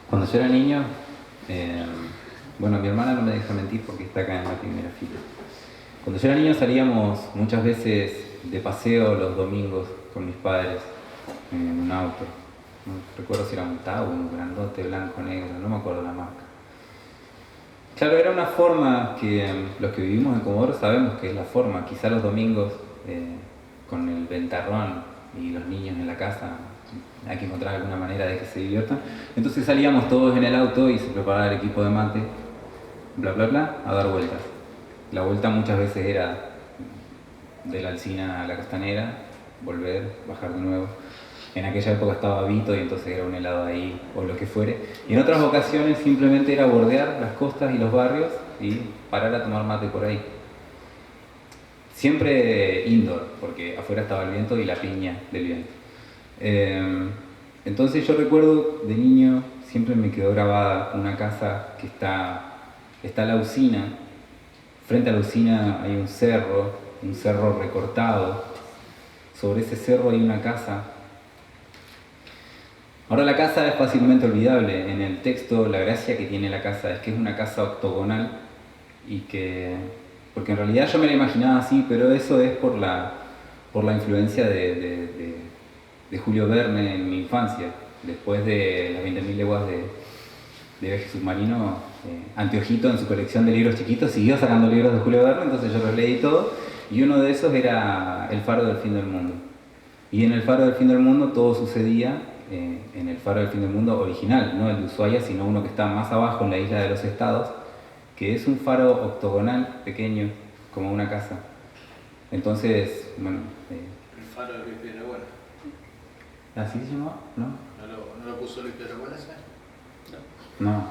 Cuando yo era niño, bueno, mi hermana no me deja mentir porque está acá en la primera fila. Cuando yo era niño salíamos muchas veces de paseo los domingos con mis padres en un auto. No recuerdo si era un Tau, un grandote, blanco, negro, no me acuerdo la marca. Claro, era una forma que los que vivimos en Comodoro sabemos que es la forma. Quizá los domingos con el ventarrón y los niños en la casa hay que encontrar alguna manera de que se diviertan. Entonces salíamos todos en el auto y se preparaba el equipo de mate, bla bla bla, a dar vueltas. La vuelta muchas veces era de la Alsina a la Costanera, volver, bajar de nuevo. En aquella época estaba Vito y entonces era un helado ahí o lo que fuere. Y en otras ocasiones simplemente era bordear las costas y los barrios y parar a tomar mate por ahí. Siempre indoor, porque afuera estaba el viento y la piña del viento. Entonces yo recuerdo de niño, siempre me quedó grabada una casa que está la usina. Frente a la usina hay un cerro recortado. Sobre ese cerro hay una casa. Ahora la casa es fácilmente olvidable. En el texto la gracia que tiene la casa es que es una casa octogonal y porque en realidad yo me la imaginaba así, pero eso es por la influencia de Julio Verne en mi infancia. Después de las 20.000 leguas de viaje submarino, Anteojito en su colección de libros chiquitos siguió sacando libros de Julio Verne, entonces yo los leí todo y uno de esos era El faro del fin del mundo. Y en El faro del fin del mundo todo sucedía en El faro del fin del mundo original, no el de Ushuaia, sino uno que está más abajo en la isla de los Estados, que es un faro octogonal, pequeño, como una casa. Entonces, bueno... El faro de Luis Piedrabuena. ¿Así se llamaba? ¿No? ¿No lo puso Luis Piedrabuena ese? No.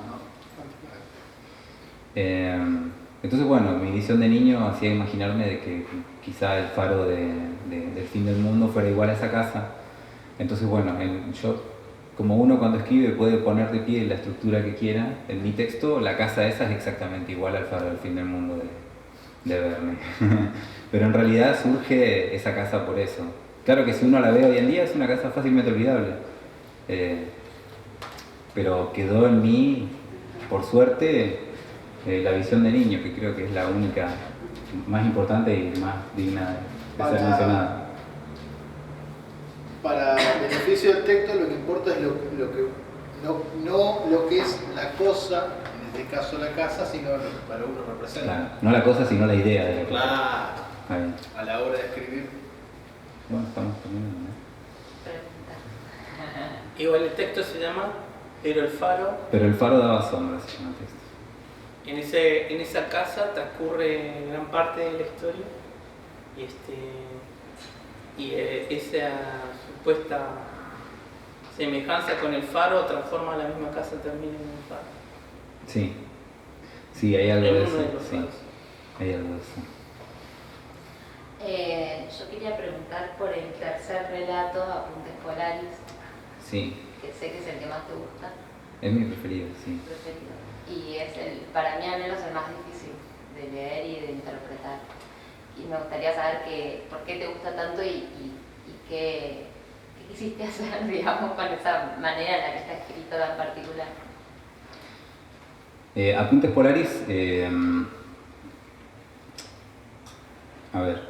Entonces, bueno, mi visión de niño hacía imaginarme de que quizá el faro del fin del mundo fuera igual a esa casa. Entonces, bueno, yo como uno cuando escribe puede poner de pie la estructura que quiera, en mi texto la casa esa es exactamente igual al Faro del Fin del Mundo de Verne. Pero en realidad surge esa casa por eso. Claro que si uno la ve hoy en día es una casa fácilmente olvidable. Pero quedó en mí, por suerte, la visión de niño, que creo que es la única más importante y más digna de ser mencionada. Para beneficio del texto lo que importa es no lo que es la cosa, en este caso la casa, sino lo que para uno representa. Claro, no la cosa, sino la idea de la cosa. Claro. A la hora de escribir. Bueno, estamos terminando, ¿no? Igual el texto se llama Pero el Faro. Pero el Faro daba sombra, se llama el texto. En esa casa transcurre gran parte de la historia y esa supuesta semejanza con el faro transforma la misma casa, termina en un faro. Sí, sí, hay algo de eso. Sí, faros. hay algo de eso. Yo quería preguntar por el tercer relato, Apuntes Polaris, Sí, que sé que es el que más te gusta, es mi preferido, sí. preferido. Y es para mí al menos el más difícil de leer y de interpretar. Y me gustaría saber por qué te gusta tanto y qué quisiste hacer, digamos, con esa manera en la que está escrito tan particular. Apuntes Polaris, a ver,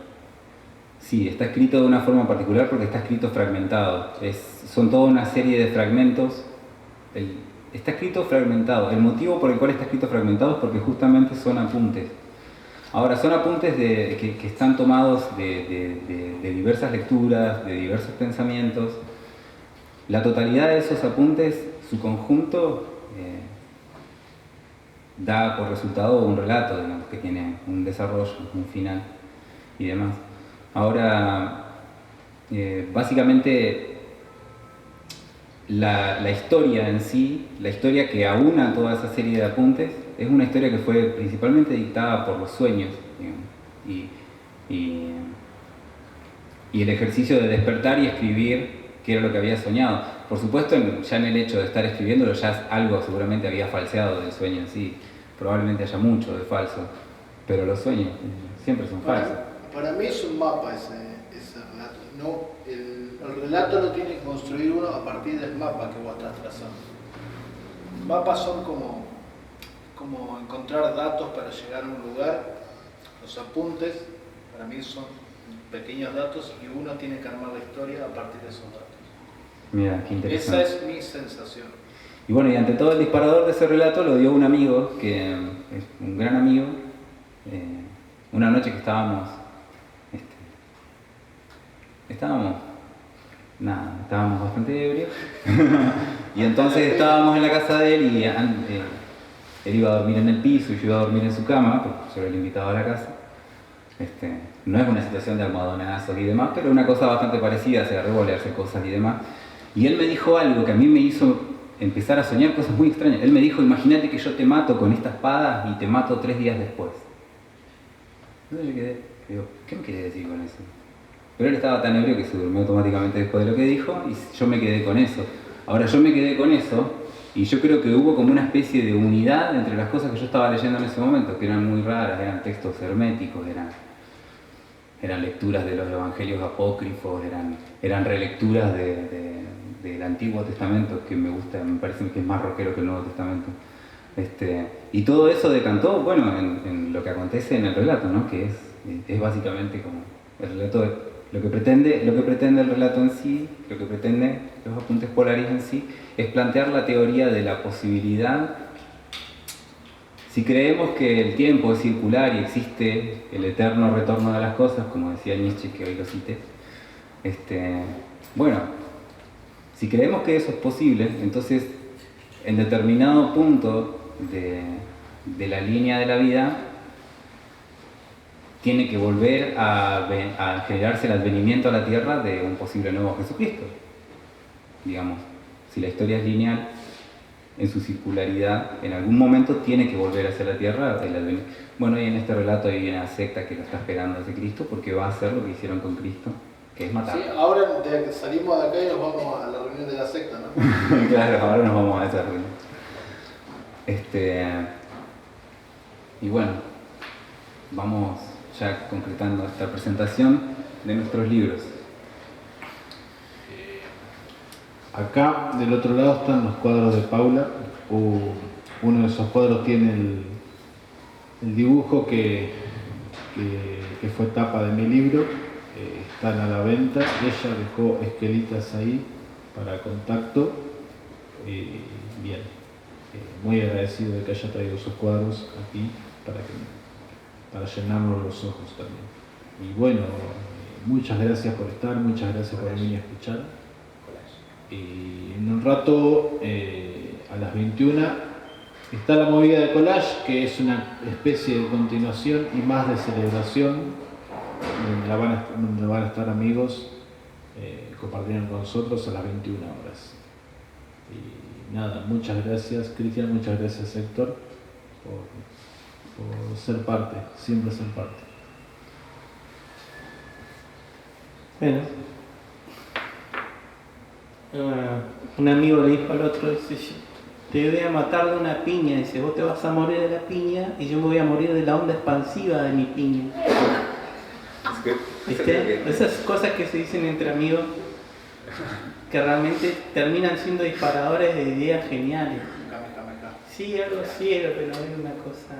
sí, está escrito de una forma particular porque está escrito fragmentado. Son toda una serie de fragmentos. Está escrito fragmentado. El motivo por el cual está escrito fragmentado es porque justamente son apuntes. Ahora, son apuntes que están tomados de diversas lecturas, de diversos pensamientos. La totalidad de esos apuntes, su conjunto, da por resultado un relato, digamos, que tiene un desarrollo, un final y demás. Ahora, básicamente, la historia en sí, la historia que aúna toda esa serie de apuntes, es una historia que fue principalmente dictada por los sueños, digamos, y el ejercicio de despertar y escribir qué era lo que había soñado. Por supuesto, ya en el hecho de estar escribiéndolo, ya algo seguramente había falseado del sueño en sí, probablemente haya mucho de falso, pero los sueños siempre son falsos. Para mí es un mapa ese relato. El relato lo tiene que construir uno a partir del mapa que vos estás trazando. Mapas son como encontrar datos para llegar a un lugar. Los apuntes, para mí, son pequeños datos y uno tiene que armar la historia a partir de esos datos. Mira, qué interesante. Esa es mi sensación. Y bueno, y ante todo el disparador de ese relato lo dio un amigo, que es un gran amigo, una noche que estábamos bastante ebrios, y entonces estábamos en la casa de él y él iba a dormir en el piso y yo iba a dormir en su cama, porque yo era el invitado a la casa. No es una situación de almohadonazos y demás, pero una cosa bastante parecida, se revolearse cosas y demás. Y él me dijo algo que a mí me hizo empezar a soñar cosas muy extrañas. Él me dijo, imagínate que yo te mato con esta espada y te mato 3 días después. Entonces yo quedé, digo, ¿qué me quiere decir con eso? Pero él estaba tan ebrio que se durmió automáticamente después de lo que dijo y yo me quedé con eso. Ahora yo me quedé con eso y yo creo que hubo como una especie de unidad entre las cosas que yo estaba leyendo en ese momento, que eran muy raras, eran textos herméticos, eran lecturas de los evangelios apócrifos, eran relecturas del Antiguo Testamento, que me parece que es más rockero que el Nuevo Testamento. Y todo eso decantó, bueno, en lo que acontece en el relato, ¿no? Que es básicamente como el relato, lo que pretende el relato en sí, lo que pretende los Apuntes Polaris en sí, es plantear la teoría de la posibilidad. Si creemos que el tiempo es circular y existe el eterno retorno de las cosas, como decía Nietzsche, que hoy lo cité, bueno, si creemos que eso es posible, entonces en determinado punto de la línea de la vida tiene que volver a generarse el advenimiento a la tierra de un posible nuevo Jesucristo. Digamos, si la historia es lineal, en su circularidad, en algún momento tiene que volver hacia la tierra el advenimiento. Bueno, y en este relato hay una secta que lo está esperando hacia Cristo porque va a hacer lo que hicieron con Cristo, que es matar. Sí, ahora salimos de acá y nos vamos a la reunión de la secta, ¿no? Claro, ahora nos vamos a esa reunión. Y bueno, vamos ya concretando esta presentación de nuestros libros. Acá del otro lado están los cuadros de Paula. Uno de esos cuadros tiene el dibujo que fue tapa de mi libro. Están a la venta. Ella dejó esquelitas ahí para contacto. Bien, muy agradecido de que haya traído esos cuadros aquí para llenarnos los ojos también. Y bueno, muchas gracias por estar, muchas gracias por venir a escuchar. Y en un rato, a las 21, está la movida de collage, que es una especie de continuación y más de celebración, donde van a estar amigos compartiendo con nosotros a las 21 horas. Y nada, muchas gracias Cristian, muchas gracias Héctor por ser parte, siempre ser parte. Bueno, un amigo le dijo al otro, dice, te voy a matar de una piña, dice, vos te vas a morir de la piña y yo me voy a morir de la onda expansiva de mi piña. ¿Viste? Esas cosas que se dicen entre amigos que realmente terminan siendo disparadores de ideas geniales. Sí, algo ciego, pero es una cosa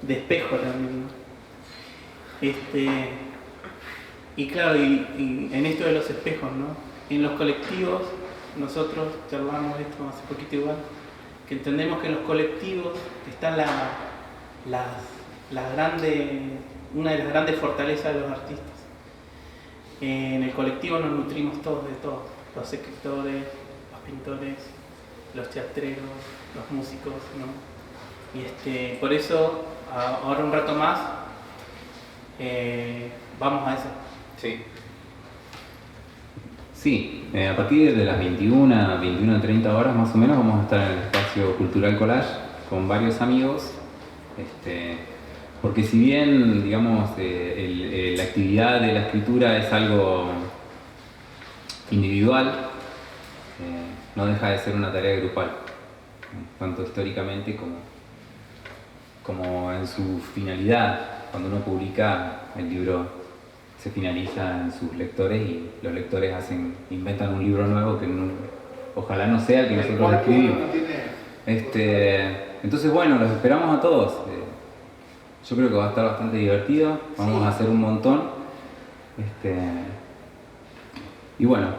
de espejo también, ¿no? Y claro, y en esto de los espejos, ¿no? En los colectivos, nosotros charlamos esto hace poquito igual, que entendemos que en los colectivos está una de las grandes fortalezas de los artistas. En el colectivo nos nutrimos todos de todo, los escritores, los pintores, los teatreros, los músicos, ¿no? Y por eso, ahora un rato más, vamos a eso. Sí, a partir de las 21:30 horas más o menos vamos a estar en el espacio Cultural Collage con varios amigos, porque si bien, digamos, la actividad de la escritura es algo individual, no deja de ser una tarea grupal, tanto históricamente como en su finalidad. Cuando uno publica el libro se finaliza en sus lectores y los lectores inventan un libro nuevo que ojalá no sea el que nosotros escribimos. Entonces bueno, los esperamos a todos. Yo creo que va a estar bastante divertido, vamos a hacer un montón. Y bueno,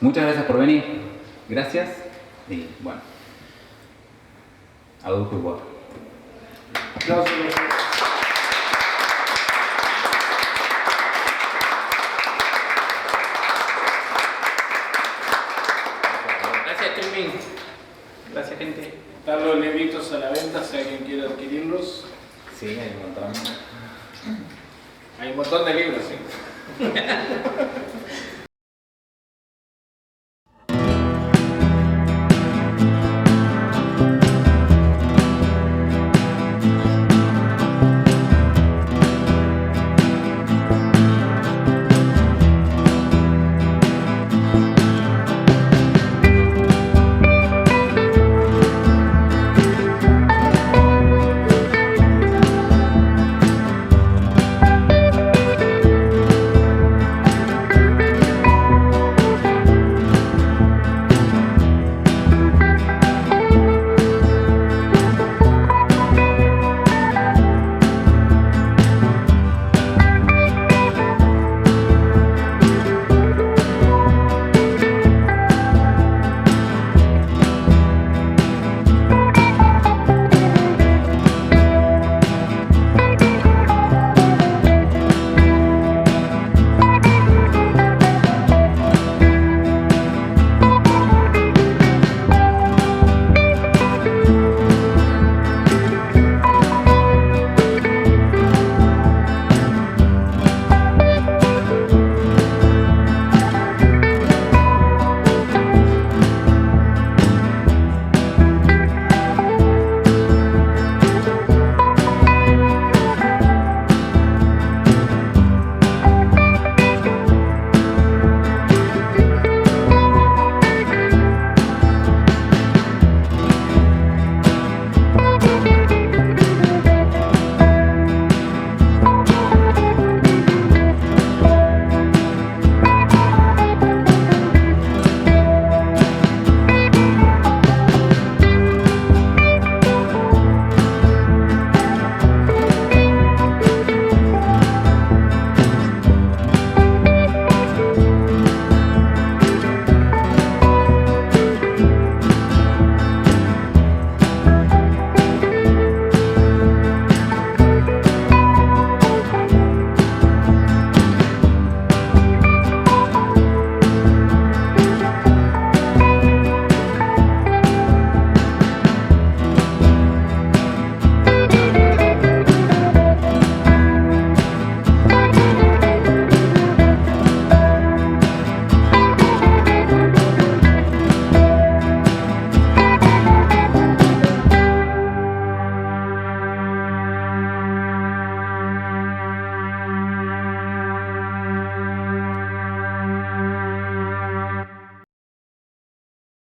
muchas gracias por venir, gracias y bueno, adulto igual. Gracias, gente. Están los libritos a la venta, si alguien quiere adquirirlos. Sí, hay un montón. Hay un montón de libros, sí.